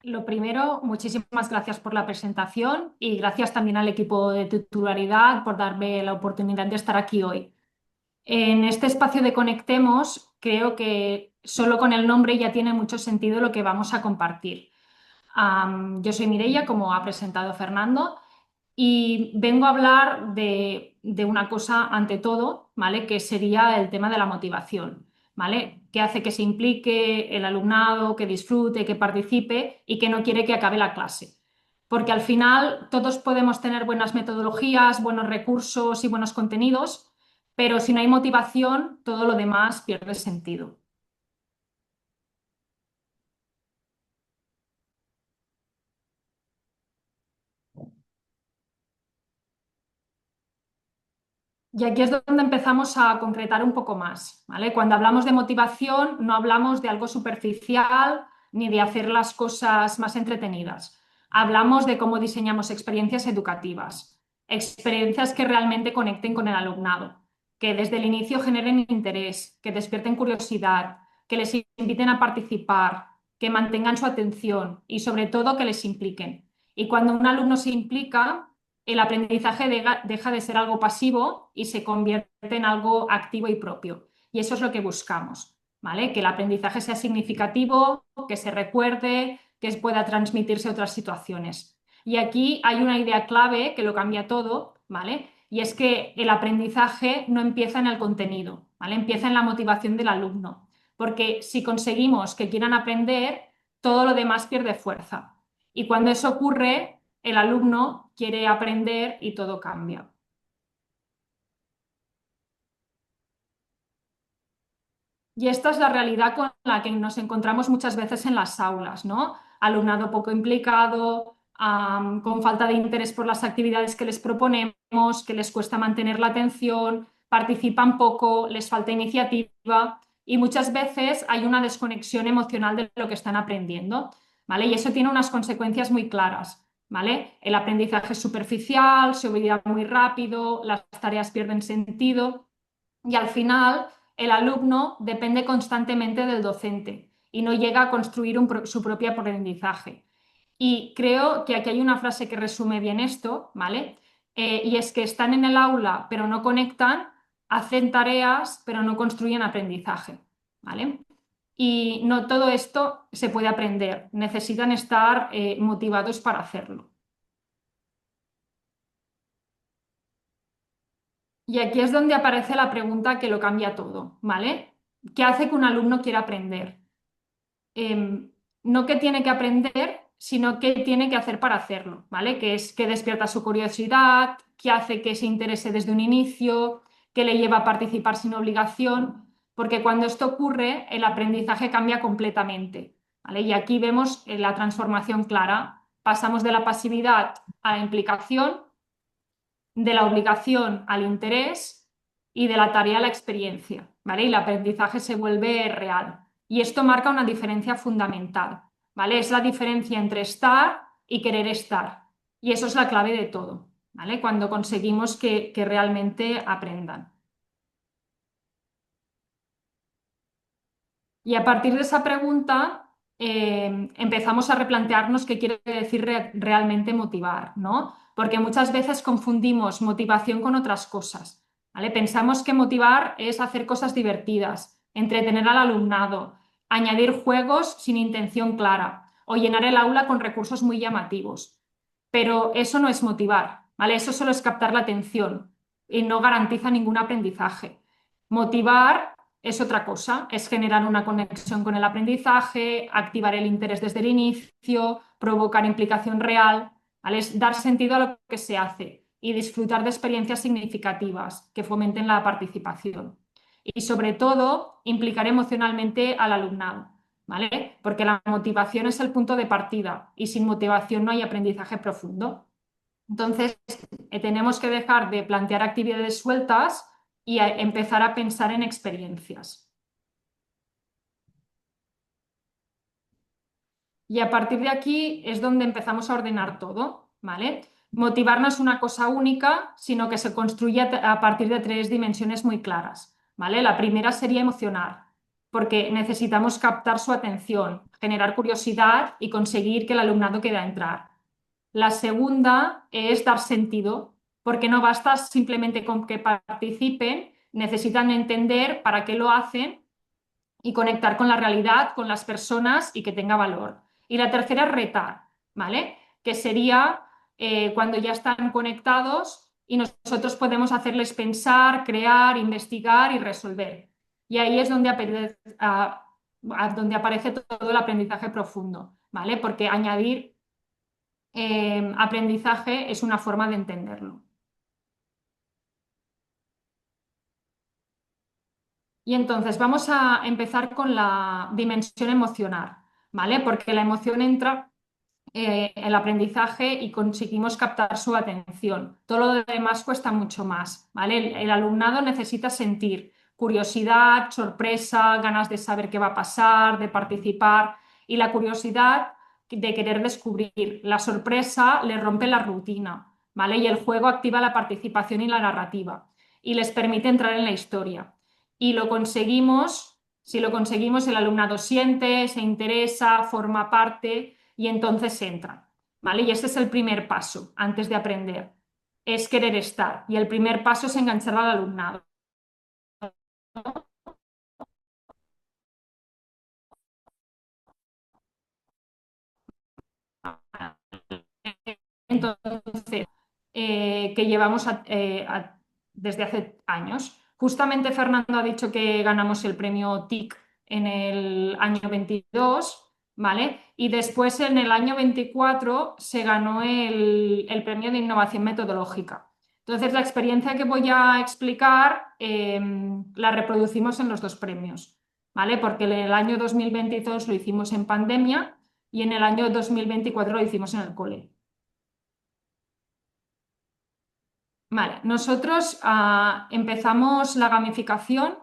Lo primero, muchísimas gracias por la presentación y gracias también al equipo de titularidad por darme la oportunidad de estar aquí hoy. En este espacio de Conectemos, creo que solo con el nombre ya tiene mucho sentido lo que vamos a compartir. Yo soy Mireia, como ha presentado Fernando, y vengo a hablar de una cosa ante todo, ¿vale? Que sería el tema de la motivación, ¿vale? Que hace que se implique el alumnado, que disfrute, que participe y que no quiere que acabe la clase. Porque al final todos podemos tener buenas metodologías, buenos recursos y buenos contenidos, pero si no hay motivación, todo lo demás pierde sentido. Y aquí es donde empezamos a concretar un poco más, ¿vale? Cuando hablamos de motivación, no hablamos de algo superficial ni de hacer las cosas más entretenidas. Hablamos de cómo diseñamos experiencias educativas, experiencias que realmente conecten con el alumnado, que desde el inicio generen interés, que despierten curiosidad, que les inviten a participar, que mantengan su atención y sobre todo que les impliquen. Y cuando un alumno se implica, el aprendizaje deja de ser algo pasivo y se convierte en algo activo y propio. Y eso es lo que buscamos, ¿vale? Que el aprendizaje sea significativo, que se recuerde, que pueda transmitirse a otras situaciones. Y aquí hay una idea clave que lo cambia todo, ¿vale? Y es que el aprendizaje no empieza en el contenido, ¿vale? Empieza en la motivación del alumno. Porque si conseguimos que quieran aprender, todo lo demás pierde fuerza. Y cuando eso ocurre, el alumno quiere aprender y todo cambia. Y esta es la realidad con la que nos encontramos muchas veces en las aulas, ¿no? Alumnado poco implicado, con falta de interés por las actividades que les proponemos, que les cuesta mantener la atención, participan poco, les falta iniciativa y muchas veces hay una desconexión emocional de lo que están aprendiendo, ¿vale? Y eso tiene unas consecuencias muy claras, ¿vale? El aprendizaje es superficial, se olvida muy rápido, las tareas pierden sentido y al final el alumno depende constantemente del docente y no llega a construir su propio aprendizaje. Y creo que aquí hay una frase que resume bien esto, ¿vale? Y es que están en el aula pero no conectan, hacen tareas pero no construyen aprendizaje, ¿vale? Y no todo esto se puede aprender, necesitan estar motivados para hacerlo. Y aquí es donde aparece la pregunta que lo cambia todo, ¿vale? ¿Qué hace que un alumno quiera aprender? No qué tiene que aprender, sino qué tiene que hacer para hacerlo, ¿vale? Que es que despierta su curiosidad, qué hace que se interese desde un inicio, qué le lleva a participar sin obligación, porque cuando esto ocurre, el aprendizaje cambia completamente, ¿vale? Y aquí vemos la transformación clara. Pasamos de la pasividad a la implicación, de la obligación al interés y de la tarea a la experiencia, ¿vale? Y el aprendizaje se vuelve real. Y esto marca una diferencia fundamental, ¿vale? Es la diferencia entre estar y querer estar. Y eso es la clave de todo, ¿vale? Cuando conseguimos que realmente aprendan. Y a partir de esa pregunta empezamos a replantearnos qué quiere decir realmente motivar, ¿no? Porque muchas veces confundimos motivación con otras cosas, ¿vale? Pensamos que motivar es hacer cosas divertidas, entretener al alumnado, añadir juegos sin intención clara o llenar el aula con recursos muy llamativos. Pero eso no es motivar, ¿vale? Eso solo es captar la atención y no garantiza ningún aprendizaje. Motivar es otra cosa, es generar una conexión con el aprendizaje, activar el interés desde el inicio, provocar implicación real, ¿vale? Es dar sentido a lo que se hace y disfrutar de experiencias significativas que fomenten la participación. Y sobre todo, implicar emocionalmente al alumnado, ¿vale? Porque la motivación es el punto de partida y sin motivación no hay aprendizaje profundo. Entonces, tenemos que dejar de plantear actividades sueltas y empezar a pensar en experiencias. Y a partir de aquí es donde empezamos a ordenar todo, ¿vale? Motivar no es una cosa única, sino que se construye a partir de tres dimensiones muy claras, ¿vale? La primera sería emocionar, porque necesitamos captar su atención, generar curiosidad y conseguir que el alumnado quiera entrar. La segunda es dar sentido, porque no basta simplemente con que participen, necesitan entender para qué lo hacen y conectar con la realidad, con las personas y que tenga valor. Y la tercera es retar, ¿vale? Que sería cuando ya están conectados y nosotros podemos hacerles pensar, crear, investigar y resolver. Y ahí es donde, donde aparece todo el aprendizaje profundo, ¿vale? Porque añadir aprendizaje es una forma de entenderlo. Y entonces vamos a empezar con la dimensión emocional, ¿vale? Porque la emoción entra el aprendizaje y conseguimos captar su atención. Todo lo demás cuesta mucho más, ¿vale? El alumnado necesita sentir curiosidad, sorpresa, ganas de saber qué va a pasar, de participar y la curiosidad de querer descubrir. La sorpresa le rompe la rutina, ¿vale? Y el juego activa la participación y la narrativa y les permite entrar en la historia. Y lo conseguimos, si lo conseguimos, el alumnado siente, se interesa, forma parte y entonces entra, ¿vale? Y ese es el primer paso antes de aprender, es querer estar. Y el primer paso es enganchar al alumnado. Entonces, que llevamos desde hace años. Justamente Fernando ha dicho que ganamos el premio TIC en el año 22, ¿vale? Y después en el año 24 se ganó el premio de innovación metodológica. Entonces, la experiencia que voy a explicar la reproducimos en los dos premios, ¿vale? Porque en el año 2022 lo hicimos en pandemia y en el año 2024 lo hicimos en el cole. Vale, nosotros empezamos la gamificación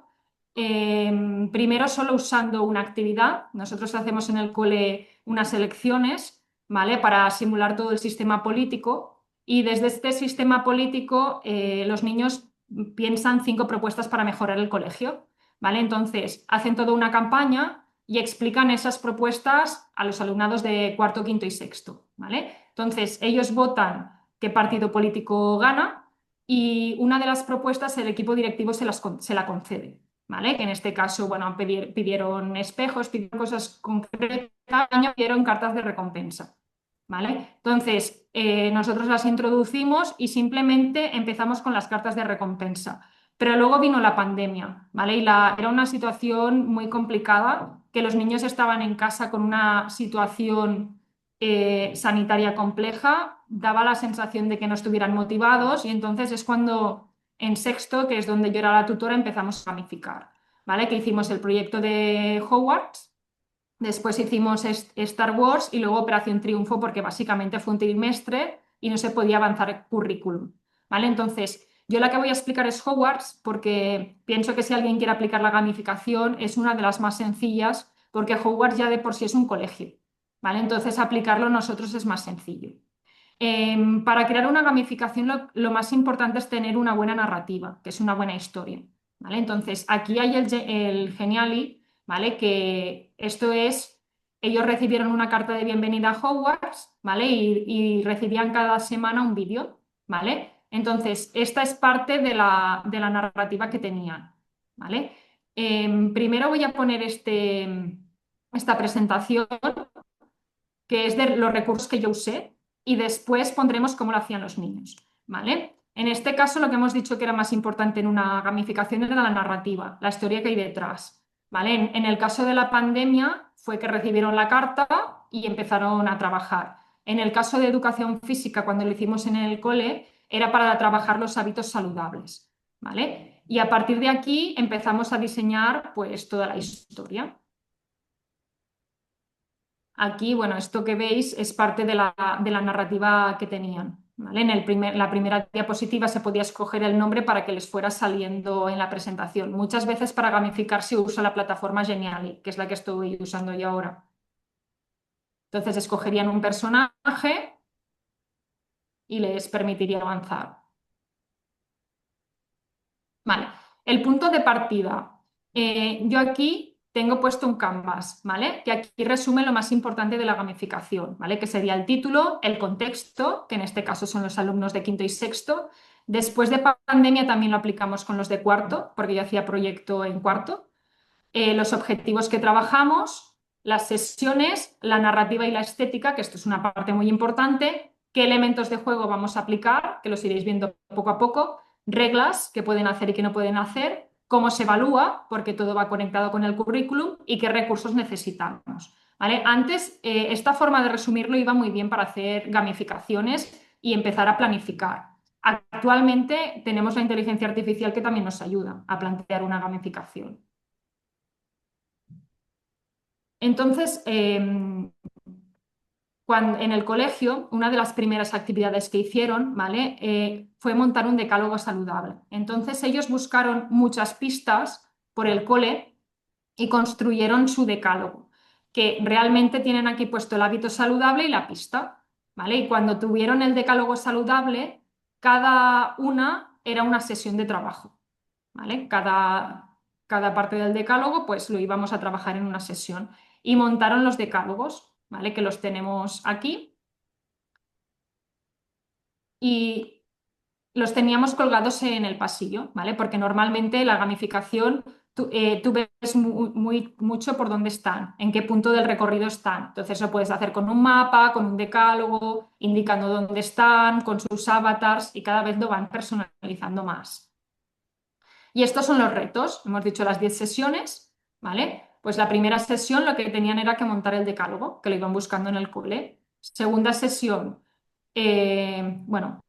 primero solo usando una actividad. Nosotros hacemos en el cole unas elecciones, ¿vale? Para simular todo el sistema político y desde este sistema político los niños piensan 5 propuestas para mejorar el colegio, ¿vale? Entonces hacen toda una campaña y explican esas propuestas a los alumnados de cuarto, quinto y sexto, ¿vale? Entonces ellos votan qué partido político gana y una de las propuestas el equipo directivo se la concede, ¿vale? Que en este caso, bueno, pidieron espejos, pidieron cosas concretas, pidieron cartas de recompensa, ¿vale? Entonces, nosotros las introducimos y simplemente empezamos con las cartas de recompensa. Pero luego vino la pandemia, ¿vale? Era una situación muy complicada, que los niños estaban en casa con una situación sanitaria compleja, daba la sensación de que no estuvieran motivados y entonces es cuando en sexto, que es donde yo era la tutora, empezamos a gamificar, ¿vale? Que hicimos el proyecto de Hogwarts, después hicimos Star Wars y luego Operación Triunfo porque básicamente fue un trimestre y no se podía avanzar el currículum, ¿vale? Entonces, yo la que voy a explicar es Hogwarts porque pienso que si alguien quiere aplicar la gamificación es una de las más sencillas porque Hogwarts ya de por sí es un colegio, ¿vale? Entonces aplicarlo nosotros es más sencillo. Para crear una gamificación lo más importante es tener una buena narrativa, que es una buena historia, ¿vale? Entonces aquí hay el Geniali, ¿vale? Que esto es, ellos recibieron una carta de bienvenida a Hogwarts, ¿vale? Y recibían cada semana un vídeo, ¿vale? Entonces, esta es parte de la narrativa que tenían, ¿vale? Primero voy a poner esta presentación que es de los recursos que yo usé, y después pondremos cómo lo hacían los niños, ¿vale? En este caso, lo que hemos dicho que era más importante en una gamificación era la narrativa, la historia que hay detrás, ¿vale? En el caso de la pandemia fue que recibieron la carta y empezaron a trabajar. En el caso de educación física, cuando lo hicimos en el cole, era para trabajar los hábitos saludables, ¿vale? Y a partir de aquí empezamos a diseñar pues toda la historia. Aquí, bueno, esto que veis es parte de la narrativa que tenían, ¿vale? La primera diapositiva se podía escoger el nombre para que les fuera saliendo en la presentación. Muchas veces para gamificar se usa la plataforma Geniali, que es la que estoy usando yo ahora. Entonces escogerían un personaje y les permitiría avanzar. Vale, el punto de partida. Yo aquí tengo puesto un canvas, ¿vale? Que aquí resume lo más importante de la gamificación, ¿vale? Que sería el título, el contexto, que en este caso son los alumnos de quinto y sexto. Después de pandemia también lo aplicamos con los de cuarto, porque yo hacía proyecto en cuarto. Los objetivos que trabajamos, las sesiones, la narrativa y la estética, que esto es una parte muy importante, qué elementos de juego vamos a aplicar, que los iréis viendo poco a poco, reglas que pueden hacer y que no pueden hacer, cómo se evalúa, porque todo va conectado con el currículum, y qué recursos necesitamos. ¿Vale? Antes, esta forma de resumirlo iba muy bien para hacer gamificaciones y empezar a planificar. Actualmente tenemos la inteligencia artificial que también nos ayuda a plantear una gamificación. Entonces, en el colegio, una de las primeras actividades que hicieron, ¿vale? Fue montar un decálogo saludable. Entonces, ellos buscaron muchas pistas por el cole y construyeron su decálogo, que realmente tienen aquí puesto el hábito saludable y la pista, ¿vale? Y cuando tuvieron el decálogo saludable, cada una era una sesión de trabajo, ¿vale? Cada parte del decálogo, pues lo íbamos a trabajar en una sesión. Y montaron los decálogos, ¿vale? Que los tenemos aquí. Y los teníamos colgados en el pasillo, ¿vale? Porque normalmente la gamificación tú ves mucho por dónde están, en qué punto del recorrido están. Entonces lo puedes hacer con un mapa, con un decálogo, indicando dónde están, con sus avatars y cada vez lo van personalizando más. Y estos son los retos. Hemos dicho las 10 sesiones, ¿vale? Pues la primera sesión lo que tenían era que montar el decálogo, que lo iban buscando en el cole. Segunda sesión, bueno,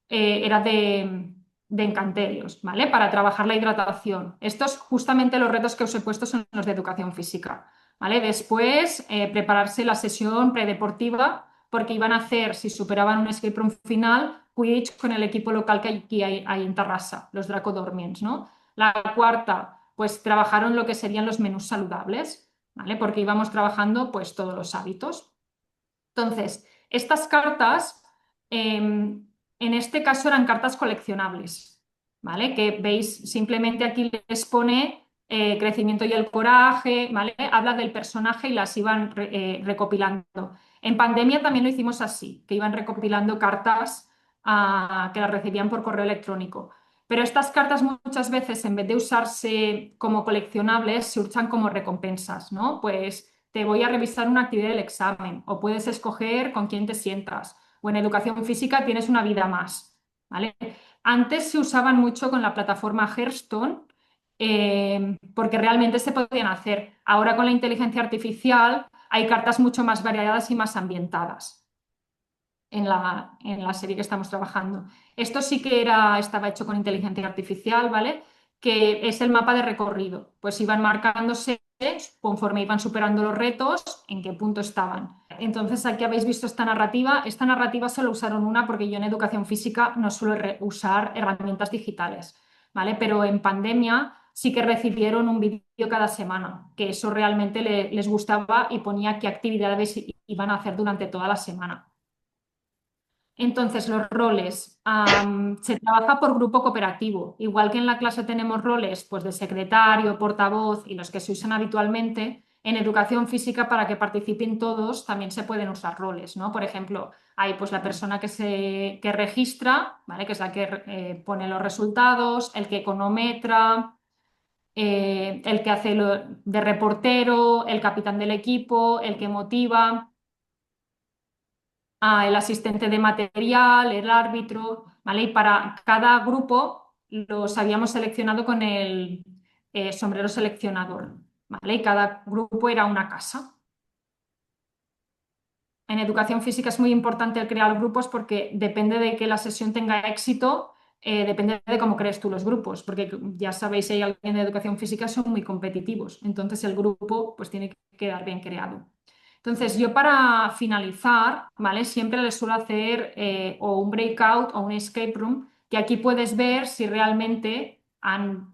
era de encanterios, ¿vale? Para trabajar la hidratación. Estos, justamente los retos que os he puesto son los de educación física, ¿vale? Después, prepararse la sesión predeportiva, porque iban a hacer, si superaban un escape room final, Quidditch con el equipo local que aquí hay en Tarrasa, los Draco Dormients, ¿no? La cuarta, pues trabajaron lo que serían los menús saludables, ¿vale? Porque íbamos trabajando pues todos los hábitos. Entonces, estas cartas, en este caso eran cartas coleccionables, ¿vale? Que veis, simplemente aquí les pone crecimiento y el coraje, ¿vale? Habla del personaje y las iban recopilando. En pandemia también lo hicimos así, que iban recopilando cartas que las recibían por correo electrónico. Pero estas cartas muchas veces, en vez de usarse como coleccionables, se usan como recompensas, ¿no? Pues te voy a revisar una actividad del examen o puedes escoger con quién te sientas. O en educación física tienes una vida más, ¿vale? Antes se usaban mucho con la plataforma Hearthstone porque realmente se podían hacer. Ahora con la inteligencia artificial hay cartas mucho más variadas y más ambientadas en la serie que estamos trabajando. Esto sí que estaba hecho con inteligencia artificial, ¿vale? Que es el mapa de recorrido. Pues iban marcándose conforme iban superando los retos, en qué punto estaban. Entonces, aquí habéis visto esta narrativa. Esta narrativa solo usaron una porque yo en educación física no suelo usar herramientas digitales, ¿vale? Pero en pandemia sí que recibieron un vídeo cada semana, que eso realmente les gustaba y ponía qué actividades iban a hacer durante toda la semana. Entonces, los roles. Se trabaja por grupo cooperativo. Igual que en la clase tenemos roles pues, de secretario, portavoz y los que se usan habitualmente, en educación física, para que participen todos, también se pueden usar roles, ¿no? Por ejemplo, hay pues, la persona que registra, ¿vale? Que es la que pone los resultados, el que cronometra, el que hace lo de reportero, el capitán del equipo, el que motiva, el asistente de material, el árbitro, ¿vale? Y para cada grupo los habíamos seleccionado con el sombrero seleccionador, ¿vale? Y cada grupo era una casa. En educación física es muy importante el crear grupos porque depende de que la sesión tenga éxito, depende de cómo crees tú los grupos, porque ya sabéis, hay alguien de educación física son muy competitivos, entonces el grupo pues tiene que quedar bien creado. Entonces, yo para finalizar, ¿vale? Siempre les suelo hacer o un breakout o un escape room, que aquí puedes ver si realmente han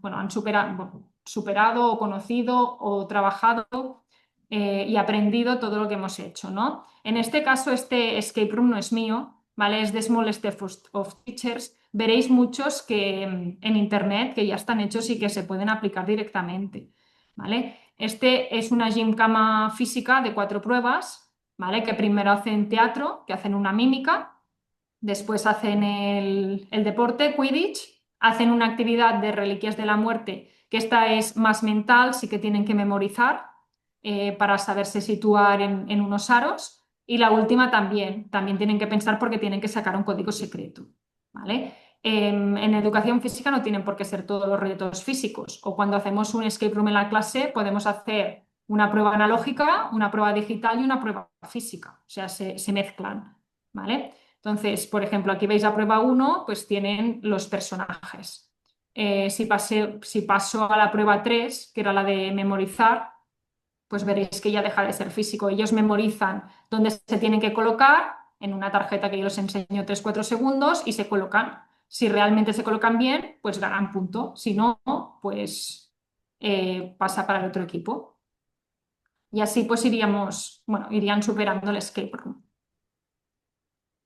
superado o conocido o trabajado y aprendido todo lo que hemos hecho, ¿no? En este caso, este escape room no es mío, ¿vale? Es de Small Step of Teachers. Veréis muchos que en internet que ya están hechos y que se pueden aplicar directamente. ¿vale? Este es una gimcama física de 4 pruebas, ¿vale? Que primero hacen teatro, que hacen una mímica, después hacen el deporte, Quidditch, hacen una actividad de Reliquias de la Muerte, que esta es más mental, sí que tienen que memorizar para saberse situar en unos aros. Y la última también tienen que pensar porque tienen que sacar un código secreto, ¿vale? En educación física no tienen por qué ser todos los retos físicos. O cuando hacemos un escape room en la clase, podemos hacer una prueba analógica, una prueba digital y una prueba física. O sea, se mezclan, ¿vale? Entonces, por ejemplo, aquí veis la prueba 1, pues tienen los personajes. Si paso a la prueba 3, que era la de memorizar, pues veréis que ya deja de ser físico. Ellos memorizan dónde se tienen que colocar en una tarjeta que yo les enseño 3-4 segundos y se colocan. Si realmente se colocan bien, pues ganan punto. Si no, pues pasa para el otro equipo. Y así pues irían superando el escape room.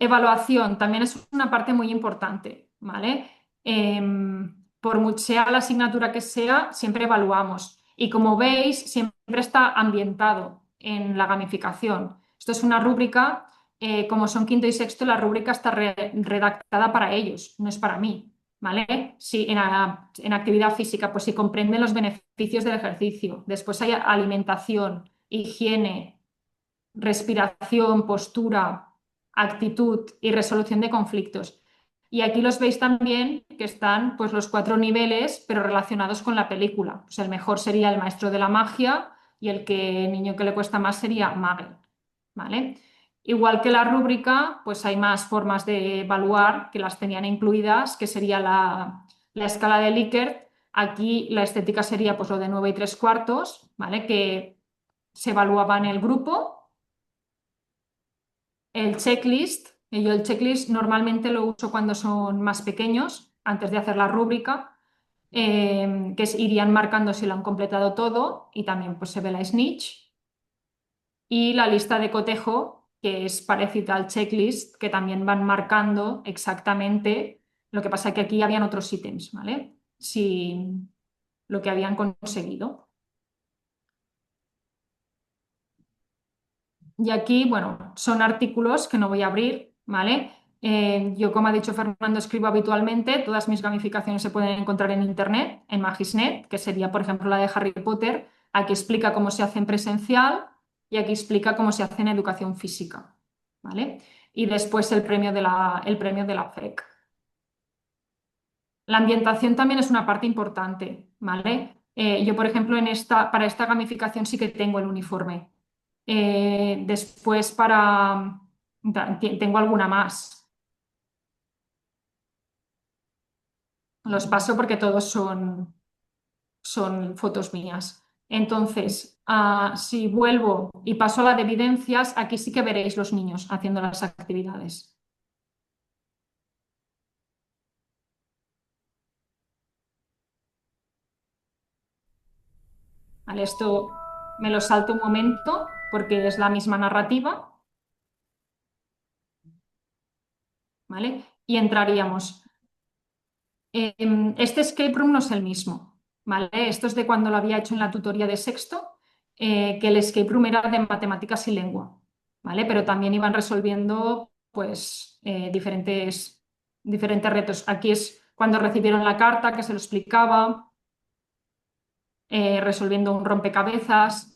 Evaluación también es una parte muy importante, ¿vale? Sea la asignatura que sea, siempre evaluamos. Y como veis, siempre está ambientado en la gamificación. Esto es una rúbrica, como son quinto y sexto, la rúbrica está redactada para ellos, no es para mí, ¿vale? Si en actividad física, pues si comprenden los beneficios del ejercicio. Después hay alimentación, higiene, respiración, postura, actitud y resolución de conflictos. Y aquí los veis también que están pues, los 4 niveles, pero relacionados con la película. O sea, el mejor sería el maestro de la magia y el niño que le cuesta más sería Muggle, ¿vale? Igual que la rúbrica, pues hay más formas de evaluar que las tenían incluidas, que sería la escala de Likert. Aquí la estética sería pues lo de 9 3/4, ¿vale? Que se evaluaba en el grupo. El checklist, yo el checklist normalmente lo uso cuando son más pequeños, antes de hacer la rúbrica, irían marcando si lo han completado todo y también pues se ve la snitch. Y la lista de cotejo, que es parecida al checklist, que también van marcando exactamente, lo que pasa que aquí habían otros ítems, ¿vale? Si lo que habían conseguido. Y aquí, bueno, son artículos que no voy a abrir, ¿vale? Yo, como ha dicho Fernando, escribo habitualmente. Todas mis gamificaciones se pueden encontrar en Internet, en Magisnet, que sería, por ejemplo, la de Harry Potter. Aquí explica cómo se hace en presencial y aquí explica cómo se hace en educación física, ¿vale? Y después el premio de la FEC. La ambientación también es una parte importante, ¿vale? Yo, por ejemplo, para esta gamificación sí que tengo el uniforme. Después tengo alguna más. Los paso porque todos son fotos mías. Entonces, si vuelvo y paso a la de evidencias, aquí sí que veréis los niños haciendo las actividades. ¿Vale? Esto me lo salto un momento porque es la misma narrativa, ¿vale? Y entraríamos. Este escape room no es el mismo, ¿vale? Esto es de cuando lo había hecho en la tutoría de sexto, que el escape room era de matemáticas y lengua, ¿vale? Pero también iban resolviendo, pues, diferentes retos. Aquí es cuando recibieron la carta que se lo explicaba, resolviendo un rompecabezas.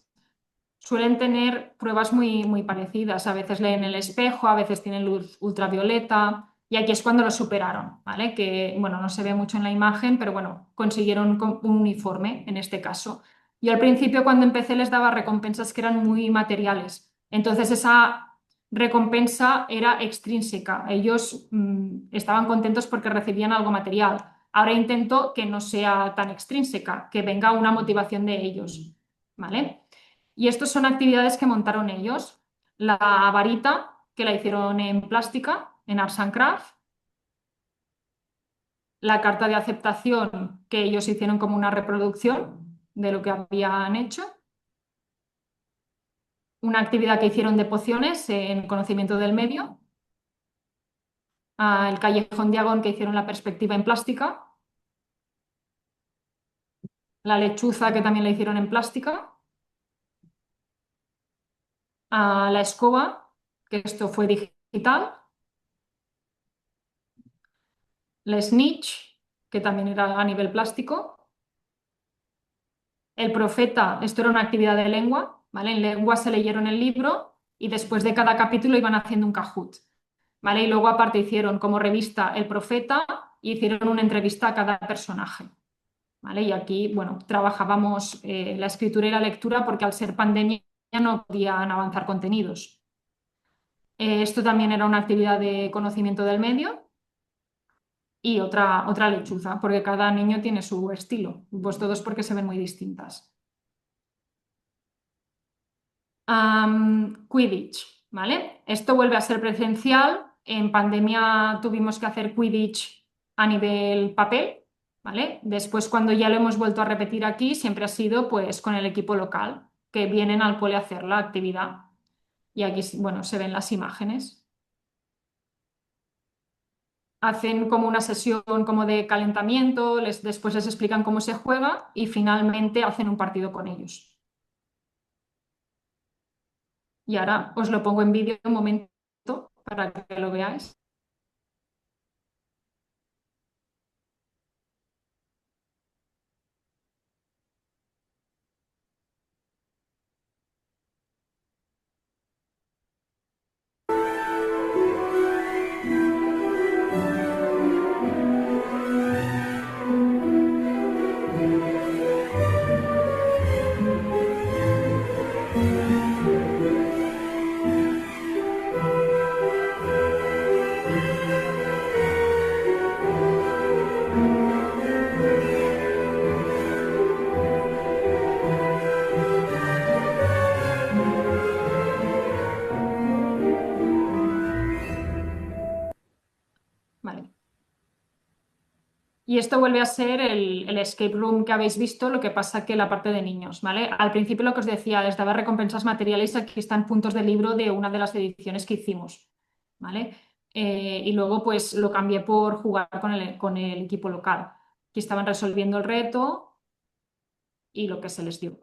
Suelen tener pruebas muy, muy parecidas. A veces leen el espejo, a veces tienen luz ultravioleta. Y aquí es cuando lo superaron, ¿vale? Que, bueno, no se ve mucho en la imagen, pero bueno, consiguieron un uniforme en este caso. Yo al principio, cuando empecé, les daba recompensas que eran muy materiales. Entonces, esa recompensa era extrínseca. Ellos estaban contentos porque recibían algo material. Ahora intento que no sea tan extrínseca, que venga una motivación de ellos, ¿vale? Y estas son actividades que montaron ellos. La varita, que la hicieron en plástica, en Arts and Craft. La carta de aceptación, que ellos hicieron como una reproducción de lo que habían hecho. Una actividad que hicieron de pociones en conocimiento del medio. El callejón Diagon, que hicieron la perspectiva en plástica. la lechuza que también la hicieron en plástica, la escoba, que esto fue digital, la snitch, que también era a nivel plástico, el profeta, esto era una actividad de lengua, ¿vale? En lengua se leyeron el libro y después de cada capítulo iban haciendo un Kahoot, ¿vale? Y luego aparte hicieron como revista El Profeta y hicieron una entrevista a cada personaje, ¿vale? Y aquí, bueno, trabajábamos la escritura y la lectura porque al ser pandemia no podían avanzar contenidos. Esto también era una actividad de conocimiento del medio y otra lechuza, porque cada niño tiene su estilo, pues todos porque se ven muy distintas. Quidditch, ¿vale? Esto vuelve a ser presencial. En pandemia tuvimos que hacer Quidditch a nivel papel, ¿vale? Después, cuando ya lo hemos vuelto a repetir aquí, siempre ha sido pues con el equipo local, que vienen al cole a hacer la actividad. Y aquí, bueno, se ven las imágenes. Hacen como una sesión como de calentamiento, después les explican cómo se juega y finalmente hacen un partido con ellos. Y ahora os lo pongo en vídeo un momento para que lo veáis. Vale. Y esto vuelve a ser el escape room que habéis visto, lo que pasa que la parte de niños, ¿vale? Al principio lo que os decía, les daba recompensas materiales, aquí están puntos de libro de una de las ediciones que hicimos, ¿vale? Y luego pues lo cambié por jugar con el equipo local. Aquí estaban resolviendo el reto y lo que se les dio.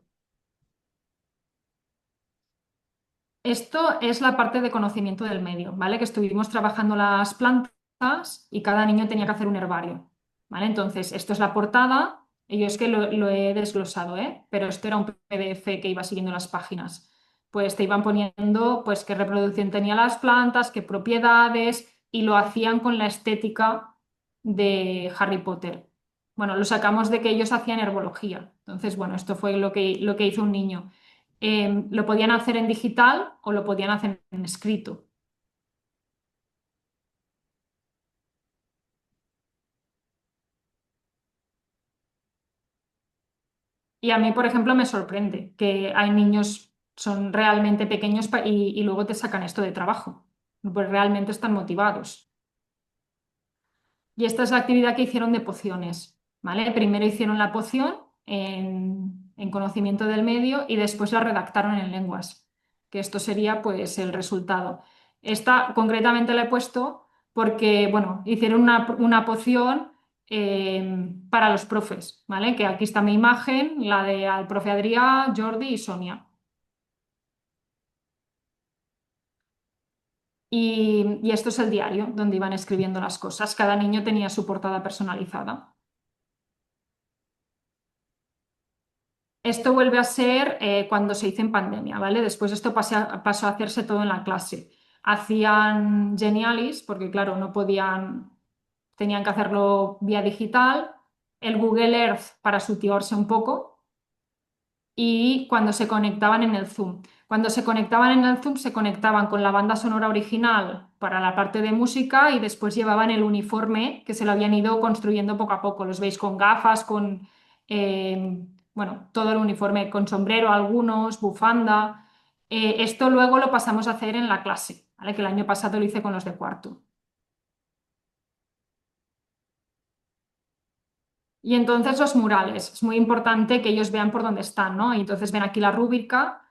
Esto es la parte de conocimiento del medio, ¿vale? Que estuvimos trabajando las plantas y cada niño tenía que hacer un herbario, ¿vale? Entonces, esto es la portada y yo es que lo he desglosado, ¿eh? Pero esto era un PDF que iba siguiendo las páginas. Pues te iban poniendo, pues, qué reproducción tenía las plantas, qué propiedades y lo hacían con la estética de Harry Potter. Bueno, lo sacamos de que ellos hacían herbología. Entonces, bueno, esto fue lo que hizo un niño. Lo podían hacer en digital o lo podían hacer en escrito. Y a mí, por ejemplo, me sorprende que hay niños, son realmente pequeños y luego te sacan esto de trabajo. Pues realmente están motivados. Y esta es la actividad que hicieron de pociones, ¿vale? Primero hicieron la poción en conocimiento del medio y después la redactaron en lenguas, que esto sería pues el resultado. Esta concretamente la he puesto porque, bueno, hicieron una poción para los profes, ¿vale? Que aquí está mi imagen, la de al profe Adrià, Jordi y Sonia. Y esto es el diario donde iban escribiendo las cosas. Cada niño tenía su portada personalizada. Esto vuelve a ser cuando se hizo en pandemia, ¿vale? Después esto pasó a hacerse todo en la clase. Hacían Genialis, porque claro, no podían, tenían que hacerlo vía digital, el Google Earth para situarse un poco y cuando se conectaban en el Zoom. Cuando se conectaban en el Zoom se conectaban con la banda sonora original para la parte de música y después llevaban el uniforme que se lo habían ido construyendo poco a poco. Los veis con gafas, con, bueno, todo el uniforme, con sombrero algunos, bufanda. Esto luego lo pasamos a hacer en la clase, ¿vale? Que el año pasado lo hice con los de cuarto. Y entonces los murales, es muy importante que ellos vean por dónde están, ¿no? Y entonces ven aquí la rúbrica.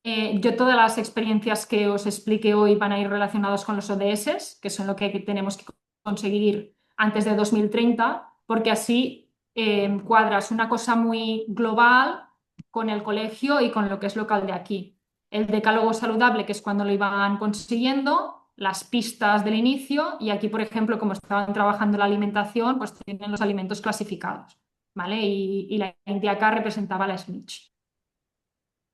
Yo todas las experiencias que os explique hoy van a ir relacionadas con los ODS, que son lo que tenemos que conseguir antes de 2030, porque así cuadras una cosa muy global con el colegio y con lo que es local de aquí. El decálogo saludable, que es cuando lo iban consiguiendo, las pistas del inicio y aquí, por ejemplo, como estaban trabajando la alimentación, pues tienen los alimentos clasificados, ¿vale? Y la Indiaca representaba la snitch.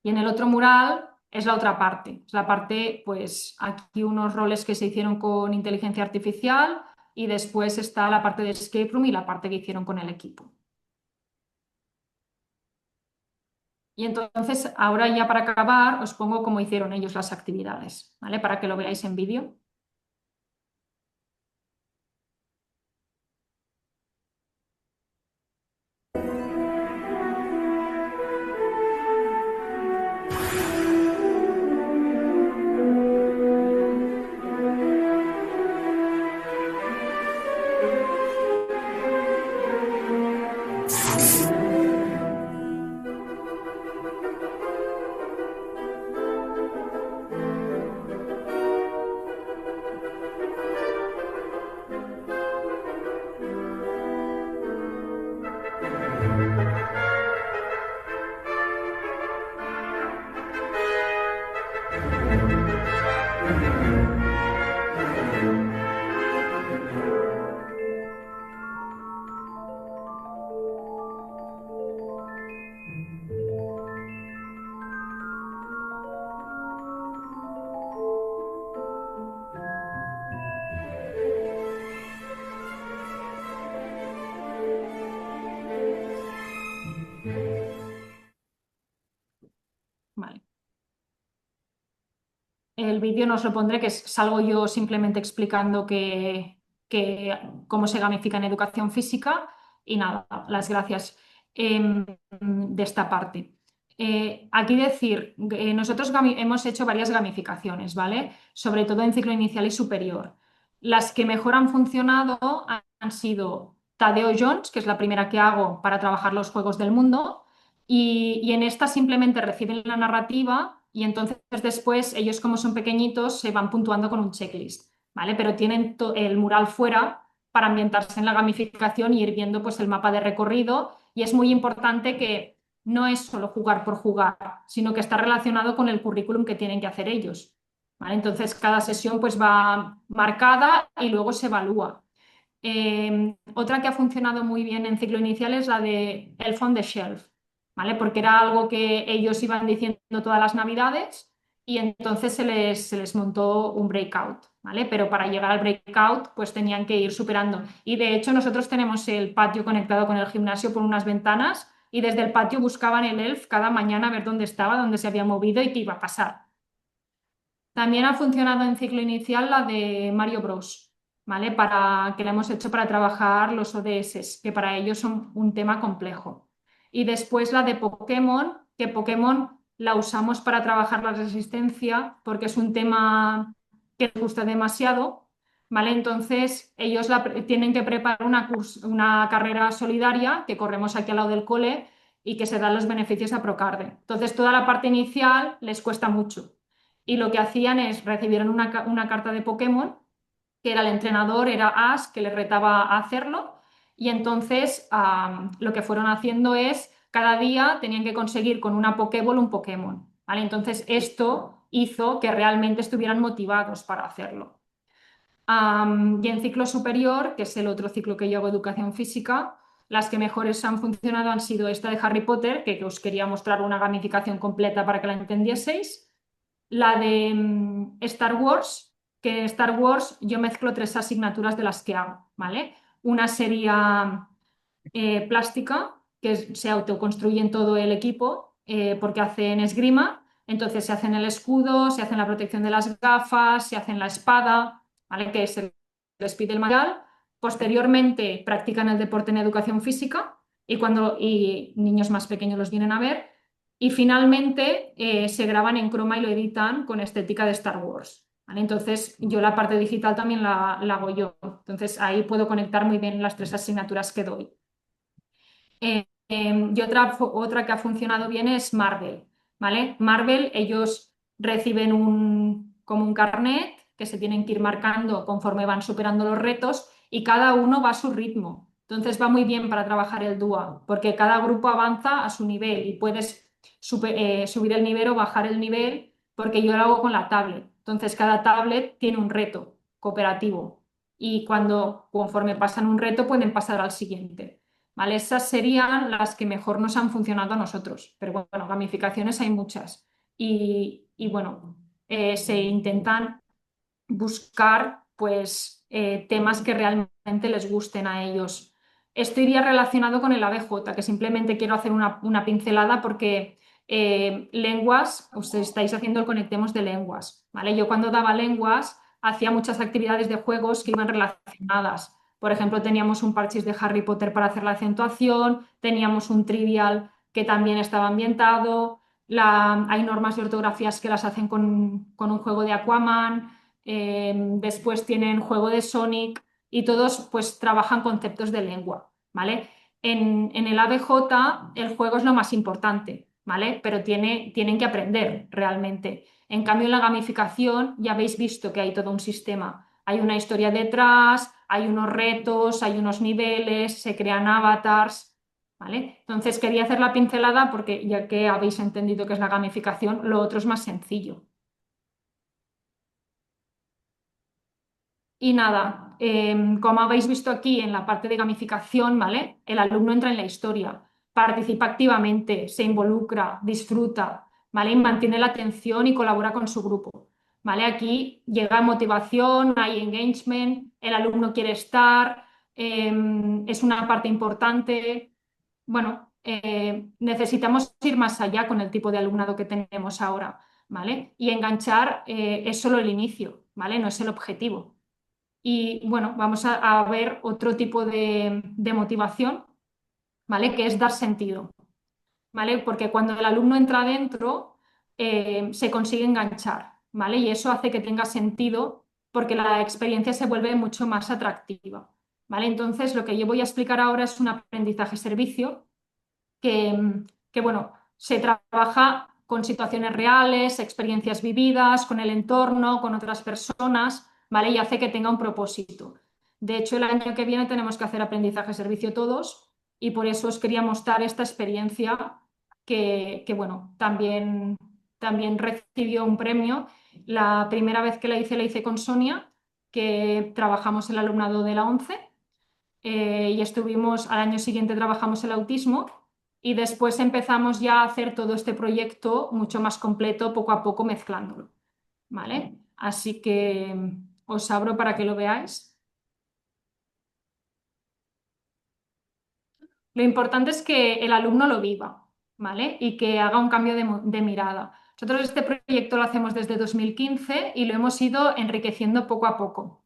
Y en el otro mural es la otra parte. Es la parte, pues aquí unos roles que se hicieron con inteligencia artificial y después está la parte de escape room y la parte que hicieron con el equipo. Y entonces, ahora ya para acabar, os pongo cómo hicieron ellos las actividades, ¿vale? Para que lo veáis en vídeo. Vale. El vídeo no os lo pondré, que salgo yo simplemente explicando cómo se gamifica en educación física y nada, las gracias de esta parte. Aquí decir, nosotros hemos hecho varias gamificaciones, ¿vale? Sobre todo en ciclo inicial y superior. Las que mejor han funcionado han sido Tadeo Jones, que es la primera que hago para trabajar los juegos del mundo, y en esta simplemente reciben la narrativa y entonces después ellos como son pequeñitos se van puntuando con un checklist, ¿vale? Pero tienen el mural fuera para ambientarse en la gamificación y ir viendo pues el mapa de recorrido y es muy importante que no es solo jugar por jugar, sino que está relacionado con el currículum que tienen que hacer ellos, ¿vale? Entonces cada sesión pues va marcada y luego se evalúa. Otra que ha funcionado muy bien en ciclo inicial es la de Elf on the Shelf, ¿vale? Porque era algo que ellos iban diciendo todas las navidades y entonces se les montó un breakout, ¿vale? Pero para llegar al breakout pues tenían que ir superando. Y de hecho nosotros tenemos el patio conectado con el gimnasio por unas ventanas y desde el patio buscaban el elf cada mañana a ver dónde estaba, dónde se había movido y qué iba a pasar. También ha funcionado en ciclo inicial la de Mario Bros, ¿vale? Que la hemos hecho para trabajar los ODS, que para ellos son un tema complejo. Y después la de Pokémon, que Pokémon la usamos para trabajar la resistencia, porque es un tema que les gusta demasiado, ¿vale? Entonces ellos tienen que preparar una carrera solidaria que corremos aquí al lado del cole y que se dan los beneficios a Procarde. Entonces toda la parte inicial les cuesta mucho y lo que hacían es recibieron una carta de Pokémon, que era el entrenador, era Ash, que les retaba a hacerlo, y entonces lo que fueron haciendo es, cada día tenían que conseguir con una Pokéball un Pokémon, ¿vale? Entonces esto hizo que realmente estuvieran motivados para hacerlo. Y en ciclo superior, que es el otro ciclo que yo hago, educación física, las que mejores han funcionado han sido esta de Harry Potter, que os quería mostrar una gamificación completa para que la entendieseis, la de Star Wars, que en Star Wars yo mezclo tres asignaturas de las que hago, ¿vale? Una sería plástica, que se autoconstruye en todo el equipo porque hacen esgrima, entonces se hacen el escudo, se hacen la protección de las gafas, se hacen la espada, ¿vale? Que se les pide el material. Posteriormente practican el deporte en educación física y niños más pequeños los vienen a ver. Y finalmente se graban en croma y lo editan con estética de Star Wars, ¿vale? Entonces yo la parte digital también la hago yo. Entonces ahí puedo conectar muy bien las tres asignaturas que doy. Y otra que ha funcionado bien es Marvel, ¿vale? Marvel, ellos reciben como un carnet que se tienen que ir marcando conforme van superando los retos y cada uno va a su ritmo. Entonces va muy bien para trabajar el DUA, porque cada grupo avanza a su nivel y puedes subir el nivel o bajar el nivel, porque yo lo hago con la tablet. Entonces cada tablet tiene un reto cooperativo y conforme pasan un reto pueden pasar al siguiente. ¿Vale? Esas serían las que mejor nos han funcionado a nosotros. Pero bueno, gamificaciones hay muchas. Y bueno, se intentan buscar pues temas que realmente les gusten a ellos. Esto iría relacionado con el ABJ, que simplemente quiero hacer una pincelada porque lenguas, os estáis haciendo el Conectemos de lenguas, ¿vale? Yo cuando daba lenguas hacía muchas actividades de juegos que iban relacionadas. Por ejemplo, teníamos un parchís de Harry Potter para hacer la acentuación, teníamos un trivial que también estaba ambientado, hay normas de ortografías que las hacen con un juego de Aquaman. Después tienen juego de Sonic y todos pues trabajan conceptos de lengua, ¿vale? En el ABJ el juego es lo más importante, ¿vale? Pero tienen que aprender realmente. En cambio, en la gamificación ya habéis visto que hay todo un sistema. Hay una historia detrás, hay unos retos, hay unos niveles, se crean avatars, ¿vale? Entonces quería hacer la pincelada porque ya que habéis entendido qué es la gamificación, lo otro es más sencillo. Y nada, como habéis visto aquí en la parte de gamificación, ¿vale? El alumno entra en la historia, participa activamente, se involucra, disfruta, ¿vale? Y mantiene la atención y colabora con su grupo, ¿vale? Aquí llega motivación, hay engagement, el alumno quiere estar, es una parte importante. Bueno, necesitamos ir más allá con el tipo de alumnado que tenemos ahora, ¿vale? Y enganchar es solo el inicio, ¿vale? No es el objetivo. Y bueno, vamos a ver otro tipo de motivación, ¿vale? Que es dar sentido, ¿vale? Porque cuando el alumno entra adentro, se consigue enganchar, ¿vale? Y eso hace que tenga sentido porque la experiencia se vuelve mucho más atractiva, ¿vale? Entonces, lo que yo voy a explicar ahora es un aprendizaje-servicio que, bueno, se trabaja con situaciones reales, experiencias vividas, con el entorno, con otras personas, ¿vale? Y hace que tenga un propósito. De hecho, el año que viene tenemos que hacer aprendizaje-servicio todos y por eso os quería mostrar esta experiencia bueno, también recibió un premio. La primera vez que la hice con Sonia, que trabajamos el alumnado de la 11 y estuvimos, al año siguiente trabajamos el autismo y después empezamos ya a hacer todo este proyecto mucho más completo, poco a poco mezclándolo, ¿vale? Así que os abro para que lo veáis. Lo importante es que el alumno lo viva, ¿vale? Y que haga un cambio de mirada. Nosotros este proyecto lo hacemos desde 2015 y lo hemos ido enriqueciendo poco a poco,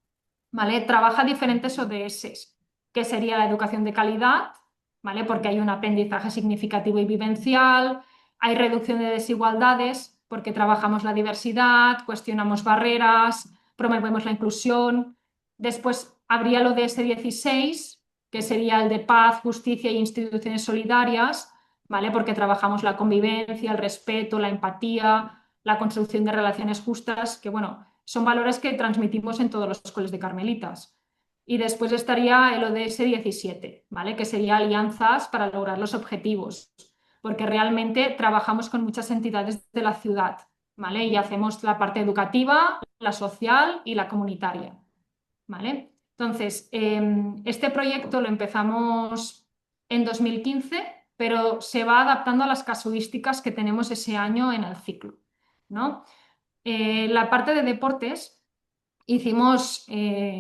¿vale? Trabaja diferentes ODS, que sería la educación de calidad, ¿vale? Porque hay un aprendizaje significativo y vivencial, hay reducción de desigualdades, porque trabajamos la diversidad, cuestionamos barreras, promovemos la inclusión. Después habría el ODS 16, que sería el de paz, justicia e instituciones solidarias, ¿vale? Porque trabajamos la convivencia, el respeto, la empatía, la construcción de relaciones justas, que bueno, son valores que transmitimos en todos los coles de Carmelitas. Y después estaría el ODS 17, ¿vale? Que sería alianzas para lograr los objetivos, porque realmente trabajamos con muchas entidades de la ciudad, ¿vale? Y hacemos la parte educativa, la social y la comunitaria, ¿vale? Entonces, este proyecto lo empezamos en 2015, pero se va adaptando a las casuísticas que tenemos ese año en el ciclo, ¿no? La parte de deportes hicimos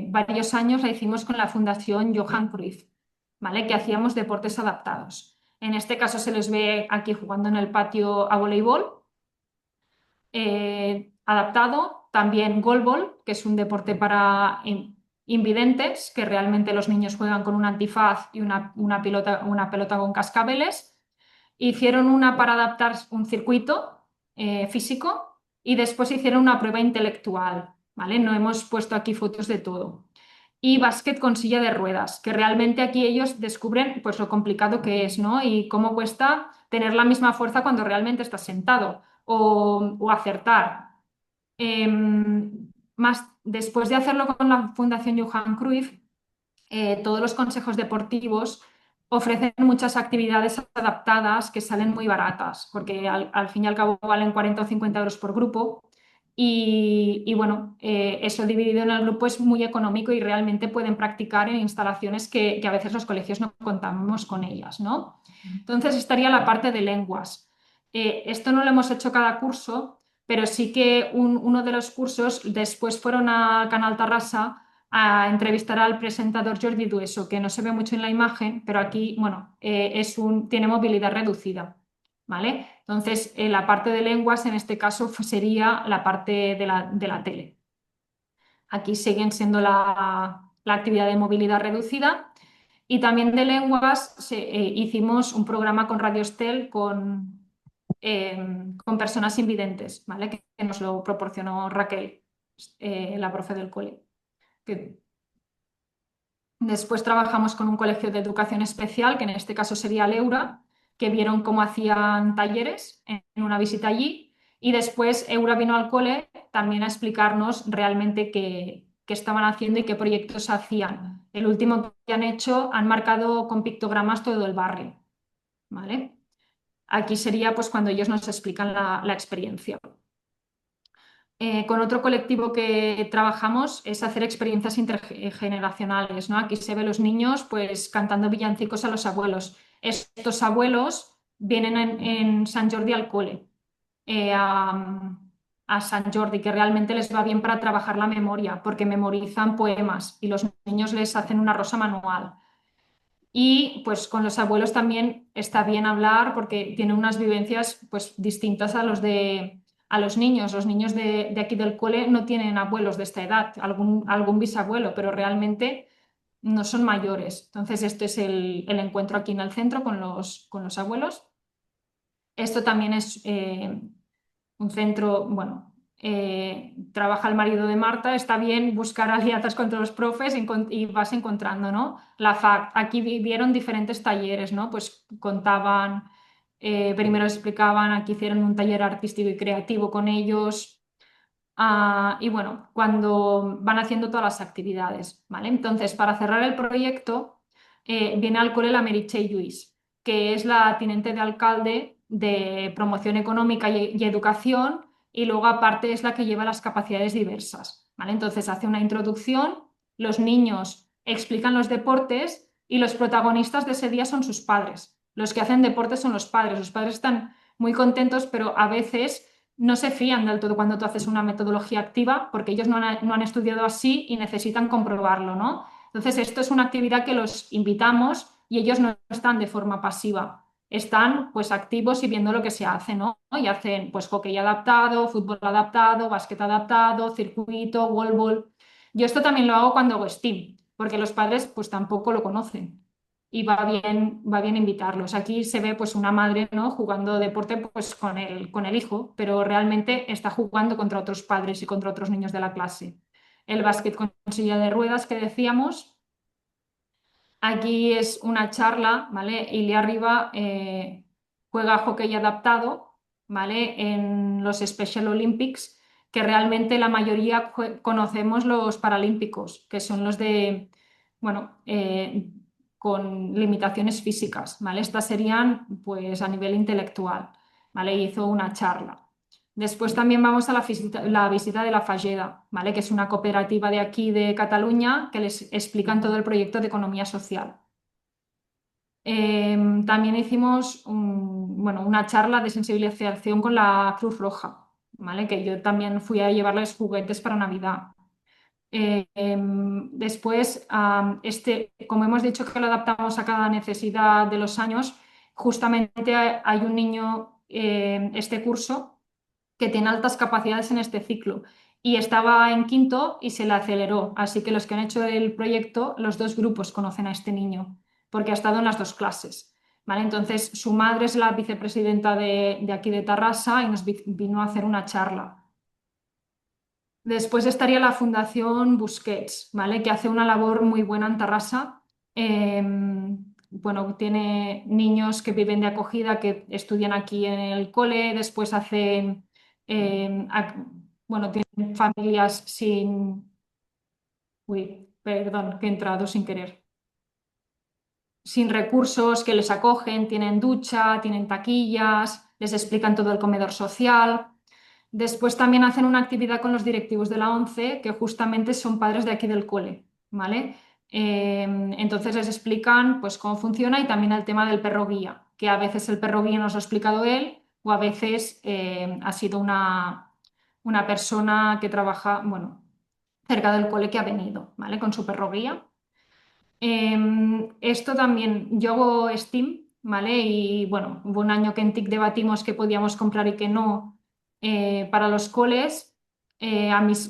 varios años, la hicimos con la Fundación Johan Cruyff, ¿vale? Que hacíamos deportes adaptados. En este caso se les ve aquí jugando en el patio a voleibol adaptado, también goalball, que es un deporte para invidentes, que realmente los niños juegan con un antifaz y una pelota con cascabeles. Hicieron una para adaptar un circuito físico y después hicieron una prueba intelectual, ¿vale? No hemos puesto aquí fotos de todo. Y básquet con silla de ruedas, que realmente aquí ellos descubren pues lo complicado que es, ¿no? Y cómo cuesta tener la misma fuerza cuando realmente estás sentado o acertar. Más después de hacerlo con la Fundación Johan Cruyff, todos los consejos deportivos ofrecen muchas actividades adaptadas que salen muy baratas, porque al fin y al cabo valen 40 o 50 euros por grupo. Y bueno, eso dividido en el grupo es muy económico y realmente pueden practicar en instalaciones que a veces los colegios no contamos con ellas, ¿no? Entonces estaría la parte de lenguas. Esto no lo hemos hecho cada curso, pero sí que uno de los cursos después fueron a Canal Tarrasa a entrevistar al presentador Jordi Dueso, que no se ve mucho en la imagen, pero aquí, bueno, tiene movilidad reducida, ¿vale? Entonces, la parte de lenguas en este caso sería la parte de la tele. Aquí siguen siendo la actividad de movilidad reducida y también de lenguas hicimos un programa con Radio Estel con personas invidentes, ¿vale? Que nos lo proporcionó Raquel, la profe del cole. Que Después trabajamos con un colegio de educación especial, que en este caso sería Leura, que vieron cómo hacían talleres en una visita allí. Y después Eura vino al cole también a explicarnos realmente qué estaban haciendo y qué proyectos hacían. El último que han hecho han marcado con pictogramas todo el barrio, ¿vale? Aquí sería pues cuando ellos nos explican la experiencia. Con otro colectivo que trabajamos es hacer experiencias intergeneracionales, ¿no? Aquí se ve los niños pues cantando villancicos a los abuelos. Estos abuelos vienen en San Jordi al cole, eh, a, a San Jordi, que realmente les va bien para trabajar la memoria, porque memorizan poemas y los niños les hacen una rosa manual. Y pues con los abuelos también está bien hablar porque tienen unas vivencias pues distintas a los niños. Los niños de aquí del cole no tienen abuelos de esta edad, algún bisabuelo, pero realmente no son mayores. Entonces este es el encuentro aquí en el centro con los abuelos. Esto también es un centro, bueno, trabaja el marido de Marta, está bien buscar alianzas con todos los profes y vas encontrando, ¿no? La FAC, aquí vivieron diferentes talleres, ¿no? Pues contaban, primero explicaban, aquí hicieron un taller artístico y creativo con ellos. Y bueno, cuando van haciendo todas las actividades, ¿vale? Entonces, para cerrar el proyecto, viene al cole la Meritxell Lluís, que es la tinente de alcalde de promoción económica y educación, y luego aparte es la que lleva las capacidades diversas, ¿vale? Entonces hace una introducción, los niños explican los deportes y los protagonistas de ese día son sus padres. Los que hacen deportes son los padres están muy contentos, pero a veces no se fían del todo cuando tú haces una metodología activa porque ellos no han estudiado así y necesitan comprobarlo, ¿no? Entonces, esto es una actividad que los invitamos y ellos no están de forma pasiva, están pues activos y viendo lo que se hace, ¿no? Y hacen pues hockey adaptado, fútbol adaptado, básquet adaptado, circuito, wallball. Yo esto también lo hago cuando hago STEAM, porque los padres pues tampoco lo conocen y va bien invitarlos. Aquí se ve pues una madre, ¿no? Jugando deporte pues con el hijo, pero realmente está jugando contra otros padres y contra otros niños de la clase. El básquet con silla de ruedas que decíamos. Aquí es una charla, ¿vale? Ilia Riba juega hockey adaptado, ¿vale? En los Special Olympics, que realmente la mayoría conocemos los paralímpicos, que son los de, bueno, con limitaciones físicas, ¿vale? Estas serían, pues, a nivel intelectual, ¿vale? Hizo una charla. Después también vamos a la visita de la Fageda, ¿vale? Que es una cooperativa de aquí de Cataluña que les explican todo el proyecto de economía social. También hicimos bueno, una charla de sensibilización con la Cruz Roja, ¿vale? Que yo también fui a llevarles juguetes para Navidad. Después, como hemos dicho que lo adaptamos a cada necesidad de los años, justamente hay un niño, este curso, que tiene altas capacidades en este ciclo y estaba en quinto y se le aceleró. Así que los que han hecho el proyecto, los dos grupos conocen a este niño porque ha estado en las dos clases. ¿Vale? Entonces, su madre es la vicepresidenta de aquí de Tarrasa y nos vino a hacer una charla. Después estaría la Fundación Busquets, ¿vale? Que hace una labor muy buena en Tarrasa. Bueno, tiene niños que viven de acogida, que estudian aquí en el cole, después hacen, bueno, tienen familias sin, uy, perdón, que he entrado sin querer. Sin recursos, que les acogen, tienen ducha, tienen taquillas, les explican todo el comedor social. Después también hacen una actividad con los directivos de la ONCE, que justamente son padres de aquí del cole, ¿vale? Entonces les explican pues, cómo funciona y también el tema del perro guía, que a veces el perro guía nos lo ha explicado él o a veces ha sido una persona que trabaja, bueno, cerca del cole que ha venido, ¿vale? Con su perro guía. Esto también, yo hago Steam, ¿vale? Y bueno, hubo un año que en TIC debatimos qué podíamos comprar y qué no para los coles.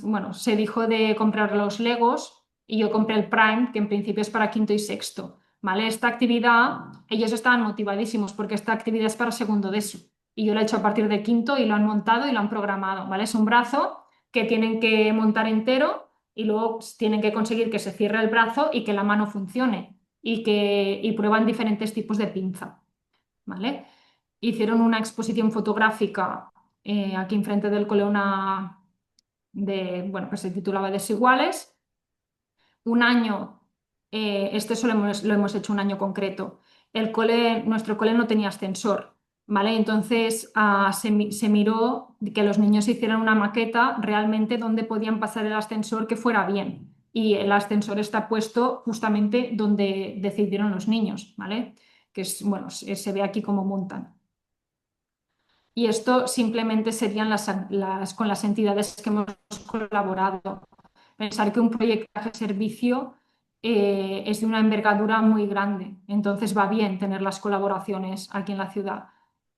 Bueno, se dijo de comprar los Legos y yo compré el Prime, que en principio es para quinto y sexto, ¿vale? Esta actividad, ellos estaban motivadísimos porque esta actividad es para segundo de eso. Y yo la he hecho a partir de quinto y lo han montado y lo han programado, ¿vale? Es un brazo que tienen que montar entero y luego tienen que conseguir que se cierre el brazo y que la mano funcione y prueban diferentes tipos de pinza, ¿vale? Hicieron una exposición fotográfica aquí enfrente del cole, bueno, que se titulaba Desiguales. Un año, este solo lo hemos hecho un año concreto. Nuestro cole no tenía ascensor, ¿vale? Entonces se miró que los niños hicieran una maqueta realmente donde podían pasar el ascensor que fuera bien. Y el ascensor está puesto justamente donde decidieron los niños, ¿vale? Que es, bueno, se ve aquí cómo montan. Y esto simplemente serían con las entidades que hemos colaborado. Pensar que un proyecto de servicio es de una envergadura muy grande, entonces va bien tener las colaboraciones aquí en la ciudad.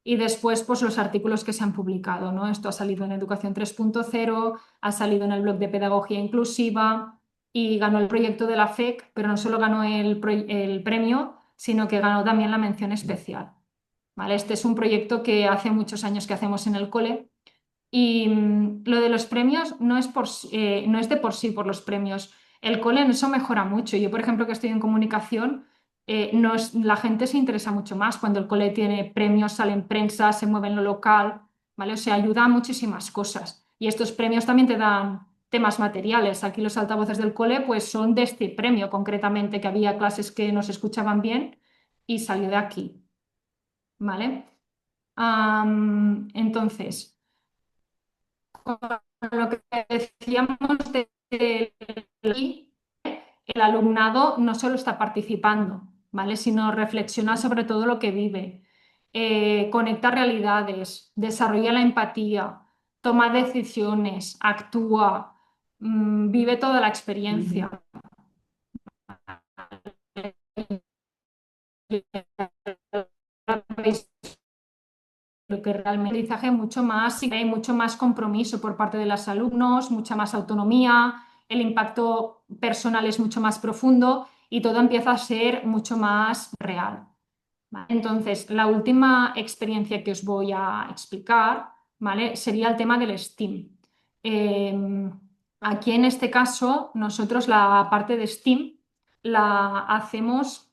Y después, pues los artículos que se han publicado, ¿no? Esto ha salido en Educación 3.0, ha salido en el blog de Pedagogía Inclusiva y ganó el proyecto de la FEC, pero no solo ganó el premio, sino que ganó también la mención especial. ¿Vale? Este es un proyecto que hace muchos años que hacemos en el cole y lo de los premios no es de por sí por los premios. El cole en eso mejora mucho. Yo, por ejemplo, que estoy en comunicación, la gente se interesa mucho más cuando el cole tiene premios, sale en prensa, se mueve en lo local, ¿vale? O sea, ayuda a muchísimas cosas. Y estos premios también te dan temas materiales. Aquí los altavoces del cole pues son de este premio concretamente, que había clases que nos escuchaban bien y salió de aquí, ¿vale? Entonces, con lo que decíamos el alumnado no solo está participando, ¿vale? Sino reflexiona sobre todo lo que vive, conecta realidades, desarrolla la empatía, toma decisiones, actúa, vive toda la experiencia. Lo que realmente el aprendizaje mucho más, hay mucho más compromiso por parte de los alumnos, mucha más autonomía, el impacto personal es mucho más profundo y todo empieza a ser mucho más real. ¿Vale? Entonces, la última experiencia que os voy a explicar, ¿vale? Sería el tema del STEAM. Aquí en este caso, nosotros la parte de STEAM la hacemos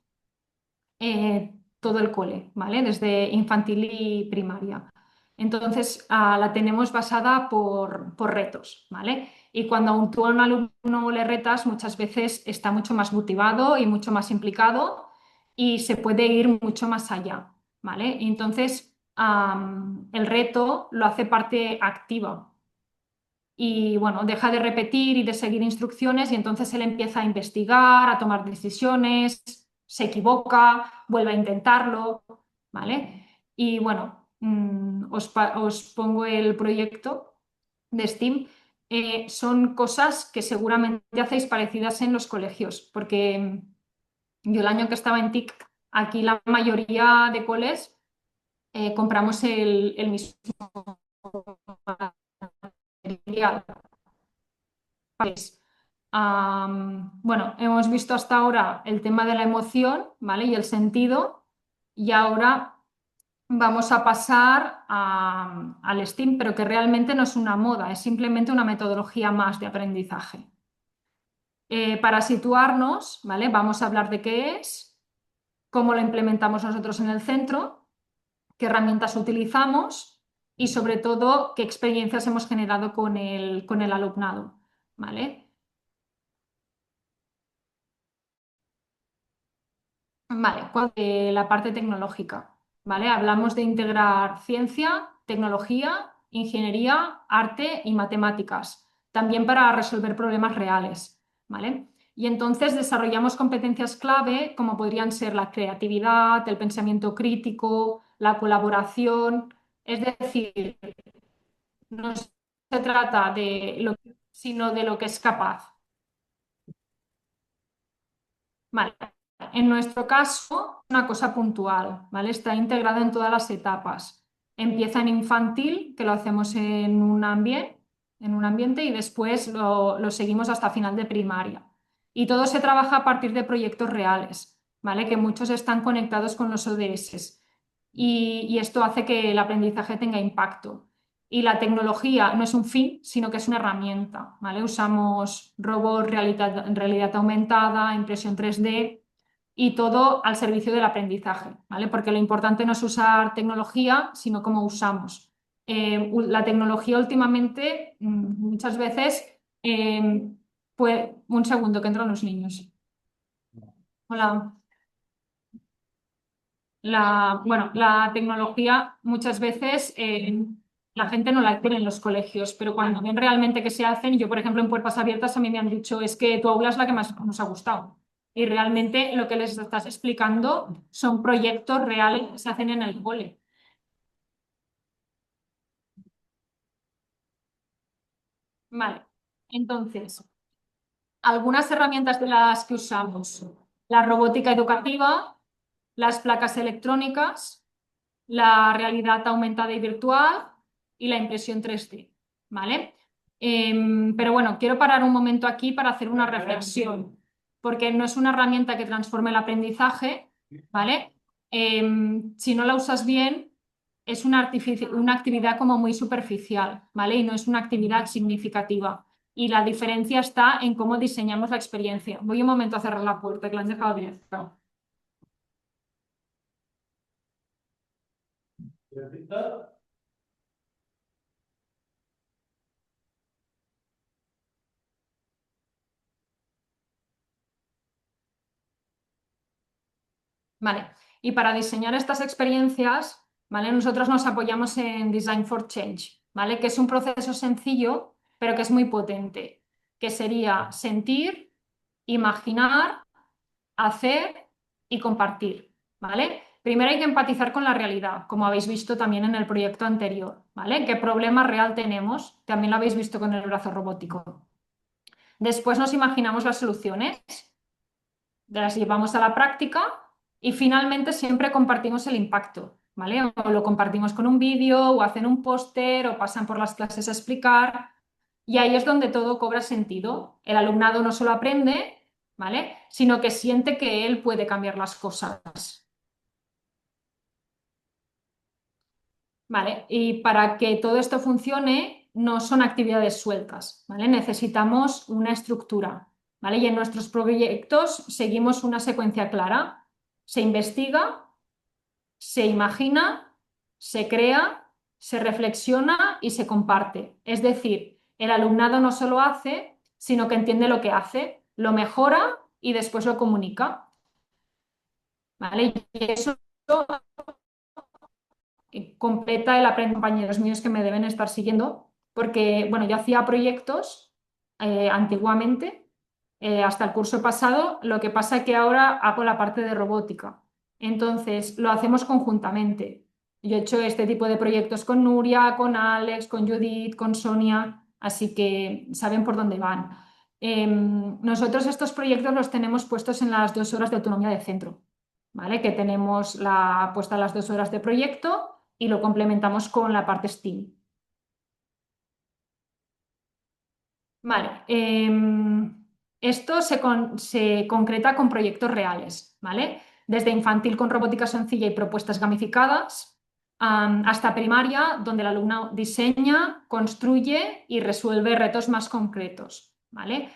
todo el cole, ¿vale? Desde infantil y primaria. Entonces, la tenemos basada por retos, ¿vale? Y cuando tú a un alumno le retas, muchas veces está mucho más motivado y mucho más implicado y se puede ir mucho más allá, ¿vale? Entonces, el reto lo hace parte activa y, bueno, deja de repetir y de seguir instrucciones y entonces él empieza a investigar, a tomar decisiones, se equivoca, vuelve a intentarlo, ¿vale? Y bueno, os pongo el proyecto de Steam. Son cosas que seguramente hacéis parecidas en los colegios, porque yo el año que estaba en TIC, aquí la mayoría de coles compramos el mismo material. Bueno, hemos visto hasta ahora el tema de la emoción, ¿vale? Y el sentido, y ahora vamos a pasar al STEAM, pero que realmente no es una moda, es simplemente una metodología más de aprendizaje. Para situarnos, ¿vale? Vamos a hablar de qué es, cómo lo implementamos nosotros en el centro, qué herramientas utilizamos y sobre todo qué experiencias hemos generado con el alumnado, ¿vale? Vale, la parte tecnológica, ¿vale? Hablamos de integrar ciencia, tecnología, ingeniería, arte y matemáticas, también para resolver problemas reales, ¿vale? Y entonces desarrollamos competencias clave como podrían ser la creatividad, el pensamiento crítico, la colaboración, es decir, no se trata de lo, sino de lo que es capaz. Vale. En nuestro caso, una cosa puntual, ¿vale? Está integrada en todas las etapas. Empieza en infantil, que lo hacemos en un ambiente y después lo seguimos hasta final de primaria. Y todo se trabaja a partir de proyectos reales, ¿vale? Que muchos están conectados con los ODS. Y esto hace que el aprendizaje tenga impacto. Y la tecnología no es un fin, sino que es una herramienta, ¿vale? Usamos robots, realidad aumentada, impresión 3D y todo al servicio del aprendizaje, ¿vale? Porque lo importante no es usar tecnología, sino cómo usamos. La tecnología últimamente, muchas veces, pues, un segundo, que entran los niños. Hola. Bueno, la tecnología muchas veces la gente no la tiene en los colegios, pero cuando ven realmente que se hacen, yo por ejemplo en Puertas Abiertas a mí me han dicho es que tu aula es la que más nos ha gustado. Y realmente lo que les estás explicando son proyectos reales que se hacen en el cole. Vale, entonces, algunas herramientas de las que usamos, la robótica educativa, las placas electrónicas, la realidad aumentada y virtual y la impresión 3D, ¿vale? Pero bueno, quiero parar un momento aquí para hacer una reflexión, porque no es una herramienta que transforme el aprendizaje, ¿vale? Si no la usas bien, es una actividad como muy superficial, ¿vale? Y no es una actividad significativa. Y la diferencia está en cómo diseñamos la experiencia. Voy un momento a cerrar la puerta, que la han dejado abierta. Vale. Y para diseñar estas experiencias, ¿vale? Nosotros nos apoyamos en Design for Change, ¿vale? Que es un proceso sencillo, pero que es muy potente, que sería sentir, imaginar, hacer y compartir, ¿vale? Primero hay que empatizar con la realidad, como habéis visto también en el proyecto anterior, ¿vale? ¿Qué problema real tenemos? También lo habéis visto con el brazo robótico. Después nos imaginamos las soluciones, las llevamos a la práctica y finalmente siempre compartimos el impacto, ¿vale? O lo compartimos con un vídeo o hacen un póster o pasan por las clases a explicar y ahí es donde todo cobra sentido. El alumnado no solo aprende, ¿vale? Sino que siente que él puede cambiar las cosas. ¿Vale? Y para que todo esto funcione, no son actividades sueltas, ¿vale? Necesitamos una estructura, ¿vale? Y en nuestros proyectos seguimos una secuencia clara. Se investiga, se imagina, se crea, se reflexiona y se comparte. Es decir, el alumnado no solo hace, sino que entiende lo que hace, lo mejora y después lo comunica, ¿vale? Y eso completa el aprendizaje, compañeros míos que me deben estar siguiendo, porque, bueno, yo hacía proyectos antiguamente, hasta el curso pasado, lo que pasa es que ahora hago la parte de robótica. Entonces, lo hacemos conjuntamente. Yo he hecho este tipo de proyectos con Nuria, con Alex, con Judith, con Sonia, así que saben por dónde van. Nosotros estos proyectos los tenemos puestos en las 2 horas de autonomía de centro, ¿vale? Que tenemos puesta las 2 horas de proyecto y lo complementamos con la parte STEAM. Vale, esto se concreta con proyectos reales, ¿vale? Desde infantil con robótica sencilla y propuestas gamificadas, hasta primaria, donde el alumno diseña, construye y resuelve retos más concretos, ¿vale?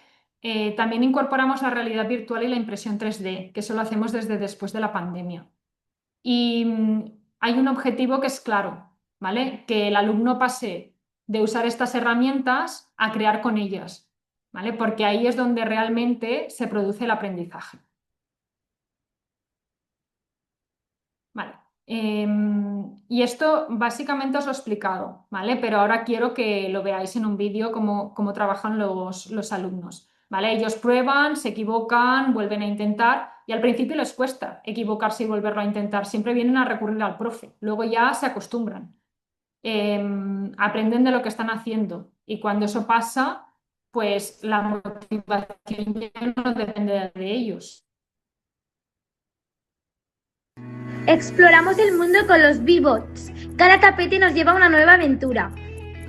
También incorporamos la realidad virtual y la impresión 3D, que eso lo hacemos desde después de la pandemia. Y hay un objetivo que es claro, ¿vale? Que el alumno pase de usar estas herramientas a crear con ellas, ¿vale? Porque ahí es donde realmente se produce el aprendizaje. Y esto básicamente os lo he explicado, ¿vale? Pero ahora quiero que lo veáis en un vídeo cómo trabajan los alumnos, ¿vale? Ellos prueban, se equivocan, vuelven a intentar y al principio les cuesta equivocarse y volverlo a intentar. Siempre vienen a recurrir al profe, luego ya se acostumbran, aprenden de lo que están haciendo y cuando eso pasa, pues la motivación ya no depende de ellos. Exploramos el mundo con los B-Bots. Cada tapete nos lleva a una nueva aventura.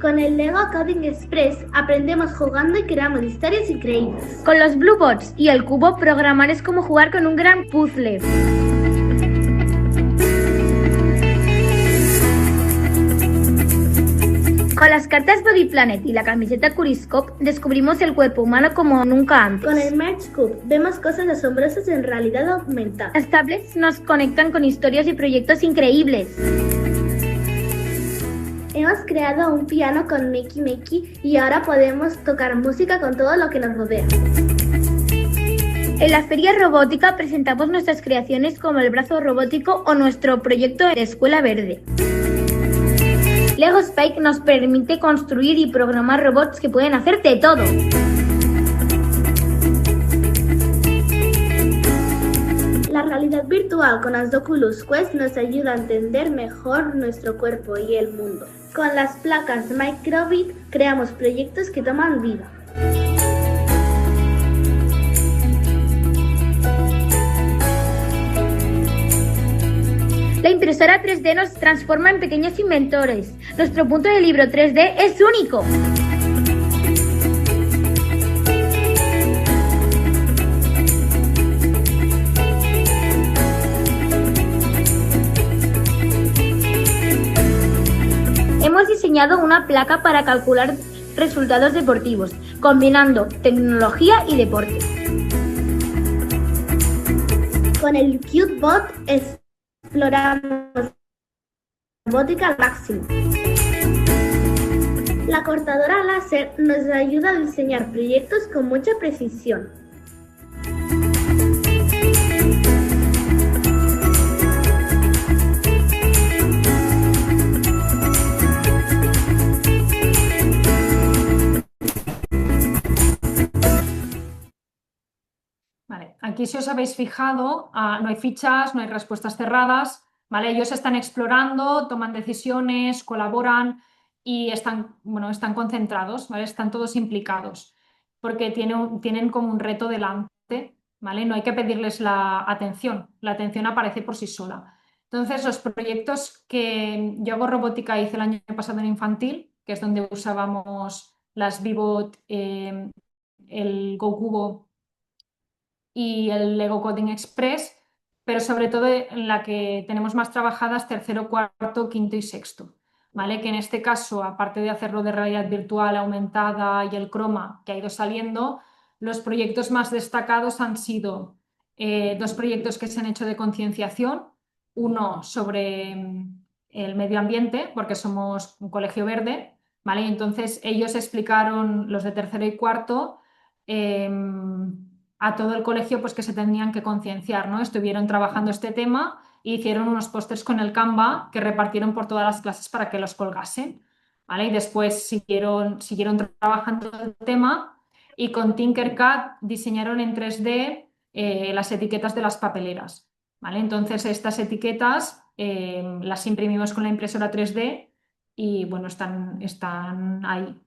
Con el Lego Coding Express aprendemos jugando y creamos historias increíbles. Con los Blue Bots y el cubo, programar es como jugar con un gran puzzle. Con las cartas Body Planet y la camiseta Curiscope descubrimos el cuerpo humano como nunca antes. Con el Merge Cube vemos cosas asombrosas en realidad aumentada. Las tablets nos conectan con historias y proyectos increíbles. Hemos creado un piano con Makey Makey y ahora podemos tocar música con todo lo que nos rodea. En la Feria Robótica presentamos nuestras creaciones como el brazo robótico o nuestro proyecto de Escuela Verde. Lego Spike nos permite construir y programar robots que pueden hacer de todo. La realidad virtual con las Oculus Quest nos ayuda a entender mejor nuestro cuerpo y el mundo. Con las placas Microbit creamos proyectos que toman vida. La impresora 3D nos transforma en pequeños inventores. Nuestro punto de libro 3D es único. Hemos diseñado una placa para calcular resultados deportivos, combinando tecnología y deporte. Con el CubeBot exploramos robótica al máximo. La cortadora láser nos ayuda a diseñar proyectos con mucha precisión. Vale, aquí si os habéis fijado, no hay fichas, no hay respuestas cerradas, ¿vale? Ellos están explorando, toman decisiones, colaboran y están concentrados, ¿vale? Están todos implicados porque tienen como un reto delante, ¿vale? No hay que pedirles la atención aparece por sí sola. Entonces, los proyectos que yo hago robótica hice el año pasado en infantil, que es donde usábamos las Vivot, el GoCubo y el Lego Coding Express, pero sobre todo en la que tenemos más trabajadas tercero, cuarto, quinto y sexto, ¿vale? Que en este caso, aparte de hacerlo de realidad virtual aumentada y el croma que ha ido saliendo, los proyectos más destacados han sido dos proyectos que se han hecho de concienciación, uno sobre el medio ambiente, porque somos un colegio verde, ¿vale? Y entonces ellos explicaron, los de tercero y cuarto, a todo el colegio pues que se tenían que concienciar, ¿no? Estuvieron trabajando este tema e hicieron unos pósters con el Canva que repartieron por todas las clases para que los colgasen, ¿vale? Y después siguieron trabajando el tema y con Tinkercad diseñaron en 3D las etiquetas de las papeleras, ¿vale? Entonces estas etiquetas las imprimimos con la impresora 3D y bueno, están ahí,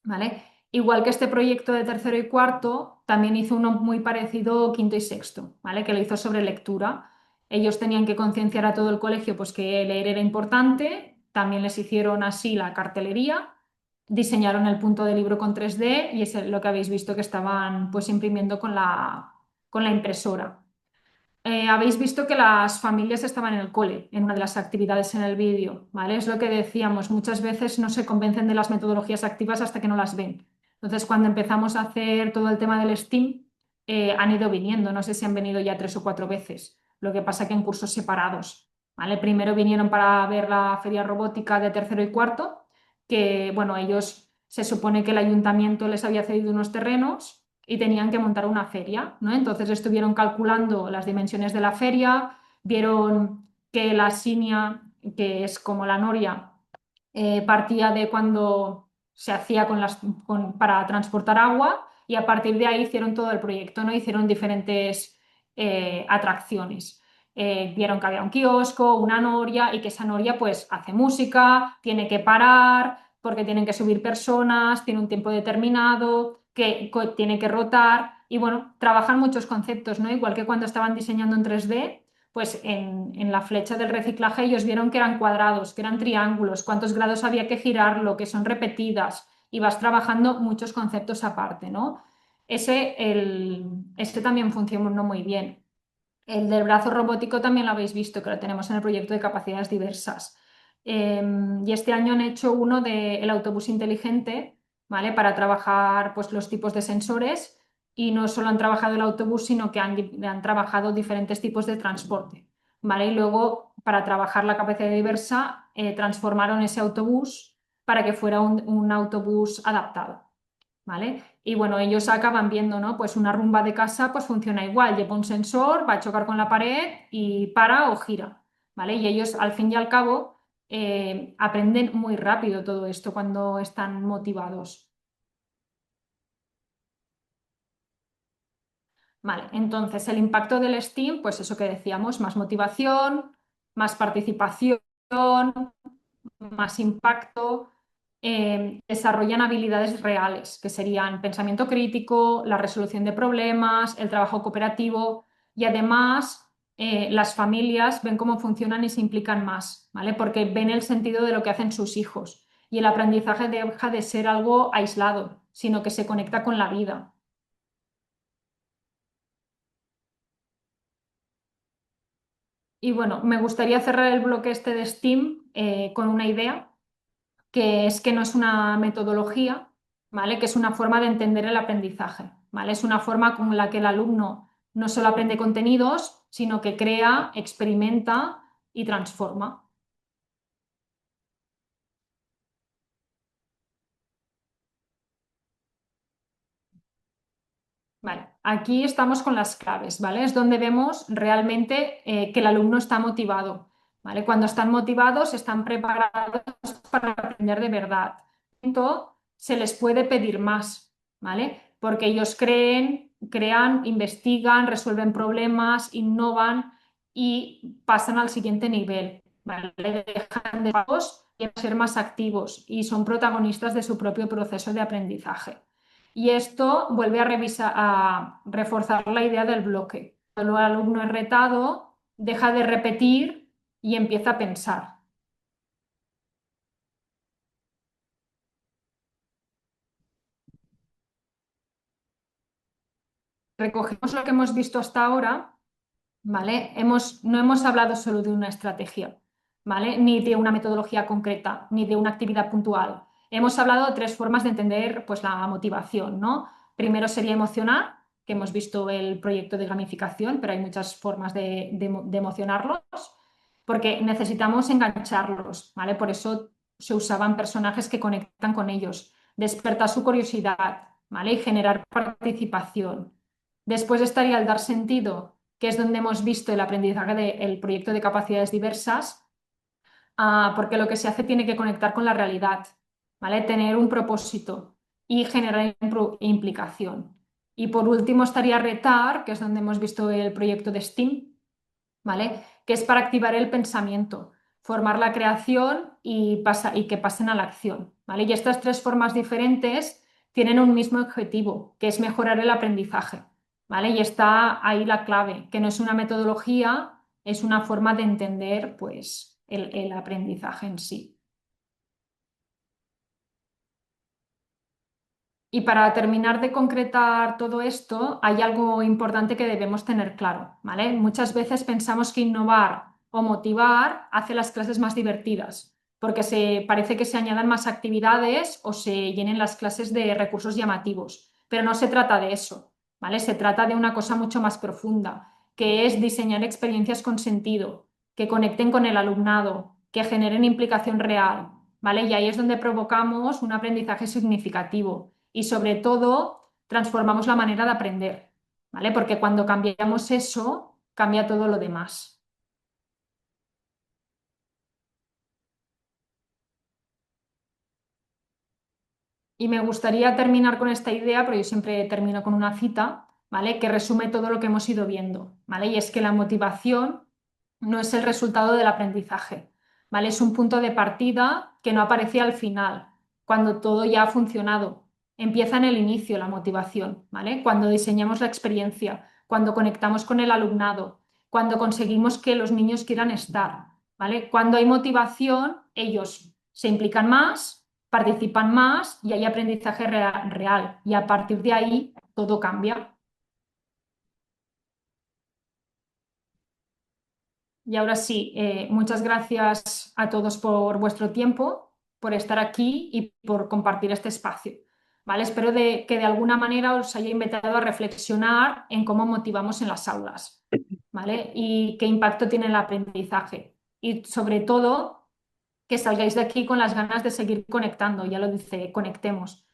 ¿vale? Igual que este proyecto de tercero y cuarto, también hizo uno muy parecido quinto y sexto, ¿vale? Que lo hizo sobre lectura. Ellos tenían que concienciar a todo el colegio pues, que leer era importante, también les hicieron así la cartelería, diseñaron el punto de libro con 3D y es lo que habéis visto que estaban pues, imprimiendo con la impresora. Habéis visto que las familias estaban en el cole, en una de las actividades en el vídeo, ¿vale? Es lo que decíamos, muchas veces no se convencen de las metodologías activas hasta que no las ven. Entonces, cuando empezamos a hacer todo el tema del STEAM, han ido viniendo, no sé si han venido ya 3 o 4 veces, lo que pasa que en cursos separados, ¿vale? Primero vinieron para ver la feria robótica de tercero y cuarto, que, bueno, ellos se supone que el ayuntamiento les había cedido unos terrenos y tenían que montar una feria, ¿no? Entonces estuvieron calculando las dimensiones de la feria, vieron que la sinia, que es como la noria, partía de cuando se hacía para transportar agua y a partir de ahí hicieron todo el proyecto, ¿no? Hicieron diferentes atracciones. Vieron que había un kiosco, una noria y que esa noria pues hace música, tiene que parar porque tienen que subir personas, tiene un tiempo determinado, que tiene que rotar y bueno, trabajan muchos conceptos, ¿no? Igual que cuando estaban diseñando en 3D, pues en la flecha del reciclaje ellos vieron que eran cuadrados, que eran triángulos, cuántos grados había que girarlo, que son repetidas y vas trabajando muchos conceptos aparte, ¿no? Ese también funcionó muy bien. El del brazo robótico también lo habéis visto, que lo tenemos en el proyecto de capacidades diversas. Y este año han hecho uno del autobús inteligente, ¿vale? Para trabajar pues, los tipos de sensores y no solo han trabajado el autobús, sino que han trabajado diferentes tipos de transporte, ¿vale? Y luego, para trabajar la capacidad diversa, transformaron ese autobús para que fuera un autobús adaptado. ¿Vale? Y bueno, ellos acaban viendo, ¿no? Pues una rumba de casa pues funciona igual, lleva un sensor, va a chocar con la pared y para o gira, ¿vale? Y ellos al fin y al cabo aprenden muy rápido todo esto cuando están motivados. Vale, entonces el impacto del STEAM, pues eso que decíamos, más motivación, más participación, más impacto, desarrollan habilidades reales, que serían pensamiento crítico, la resolución de problemas, el trabajo cooperativo y además las familias ven cómo funcionan y se implican más, ¿vale? Porque ven el sentido de lo que hacen sus hijos y el aprendizaje deja de ser algo aislado, sino que se conecta con la vida. Y bueno, me gustaría cerrar el bloque este de STEAM con una idea que es que no es una metodología, ¿vale? Que es una forma de entender el aprendizaje, ¿vale? Es una forma con la que el alumno no solo aprende contenidos, sino que crea, experimenta y transforma. Vale, aquí estamos con las claves, ¿vale? Es donde vemos realmente que el alumno está motivado, ¿vale? Cuando están motivados, están preparados para aprender de verdad. Entonces, se les puede pedir más, ¿vale? Porque ellos crean, investigan, resuelven problemas, innovan y pasan al siguiente nivel, ¿vale? Dejan de y ser más activos y son protagonistas de su propio proceso de aprendizaje. Y esto vuelve a reforzar la idea del bloque. Cuando el alumno es retado, deja de repetir y empieza a pensar. Recogemos lo que hemos visto hasta ahora, ¿vale? No hemos hablado solo de una estrategia, ¿vale? Ni de una metodología concreta, ni de una actividad puntual. Hemos hablado de tres formas de entender pues, la motivación, ¿no? Primero sería emocionar, que hemos visto el proyecto de gamificación, pero hay muchas formas de emocionarlos, porque necesitamos engancharlos, ¿vale? Por eso se usaban personajes que conectan con ellos, despertar su curiosidad, ¿vale? Y generar participación. Después estaría el dar sentido, que es donde hemos visto el aprendizaje del proyecto de capacidades diversas, porque lo que se hace tiene que conectar con la realidad, ¿vale? Tener un propósito y generar implicación. Y por último estaría retar, que es donde hemos visto el proyecto de STEAM, ¿vale? Que es para activar el pensamiento, formar la creación y que pasen a la acción, ¿vale? Y estas tres formas diferentes tienen un mismo objetivo, que es mejorar el aprendizaje, ¿vale? Y está ahí la clave, que no es una metodología, es una forma de entender, pues, el aprendizaje en sí. Y para terminar de concretar todo esto, hay algo importante que debemos tener claro, ¿vale? Muchas veces pensamos que innovar o motivar hace las clases más divertidas, porque parece que se añadan más actividades o se llenen las clases de recursos llamativos, pero no se trata de eso, ¿vale? Se trata de una cosa mucho más profunda, que es diseñar experiencias con sentido, que conecten con el alumnado, que generen implicación real, ¿vale? Y ahí es donde provocamos un aprendizaje significativo y sobre todo transformamos la manera de aprender, ¿vale? Porque cuando cambiamos eso, cambia todo lo demás. Y me gustaría terminar con esta idea, pero yo siempre termino con una cita, ¿vale? Que resume todo lo que hemos ido viendo, ¿vale? Y es que la motivación no es el resultado del aprendizaje, ¿vale? Es un punto de partida que no aparece al final, cuando todo ya ha funcionado. Empieza en el inicio la motivación, ¿vale? Cuando diseñamos la experiencia, cuando conectamos con el alumnado, cuando conseguimos que los niños quieran estar, ¿vale? Cuando hay motivación, ellos se implican más, participan más y hay aprendizaje real. Y a partir de ahí todo cambia. Y ahora sí, muchas gracias a todos por vuestro tiempo, por estar aquí y por compartir este espacio. ¿Vale? Espero que de alguna manera os haya invitado a reflexionar en cómo motivamos en las aulas, ¿vale? Y qué impacto tiene el aprendizaje. Y sobre todo, que salgáis de aquí con las ganas de seguir conectando, ya lo dice, conectemos.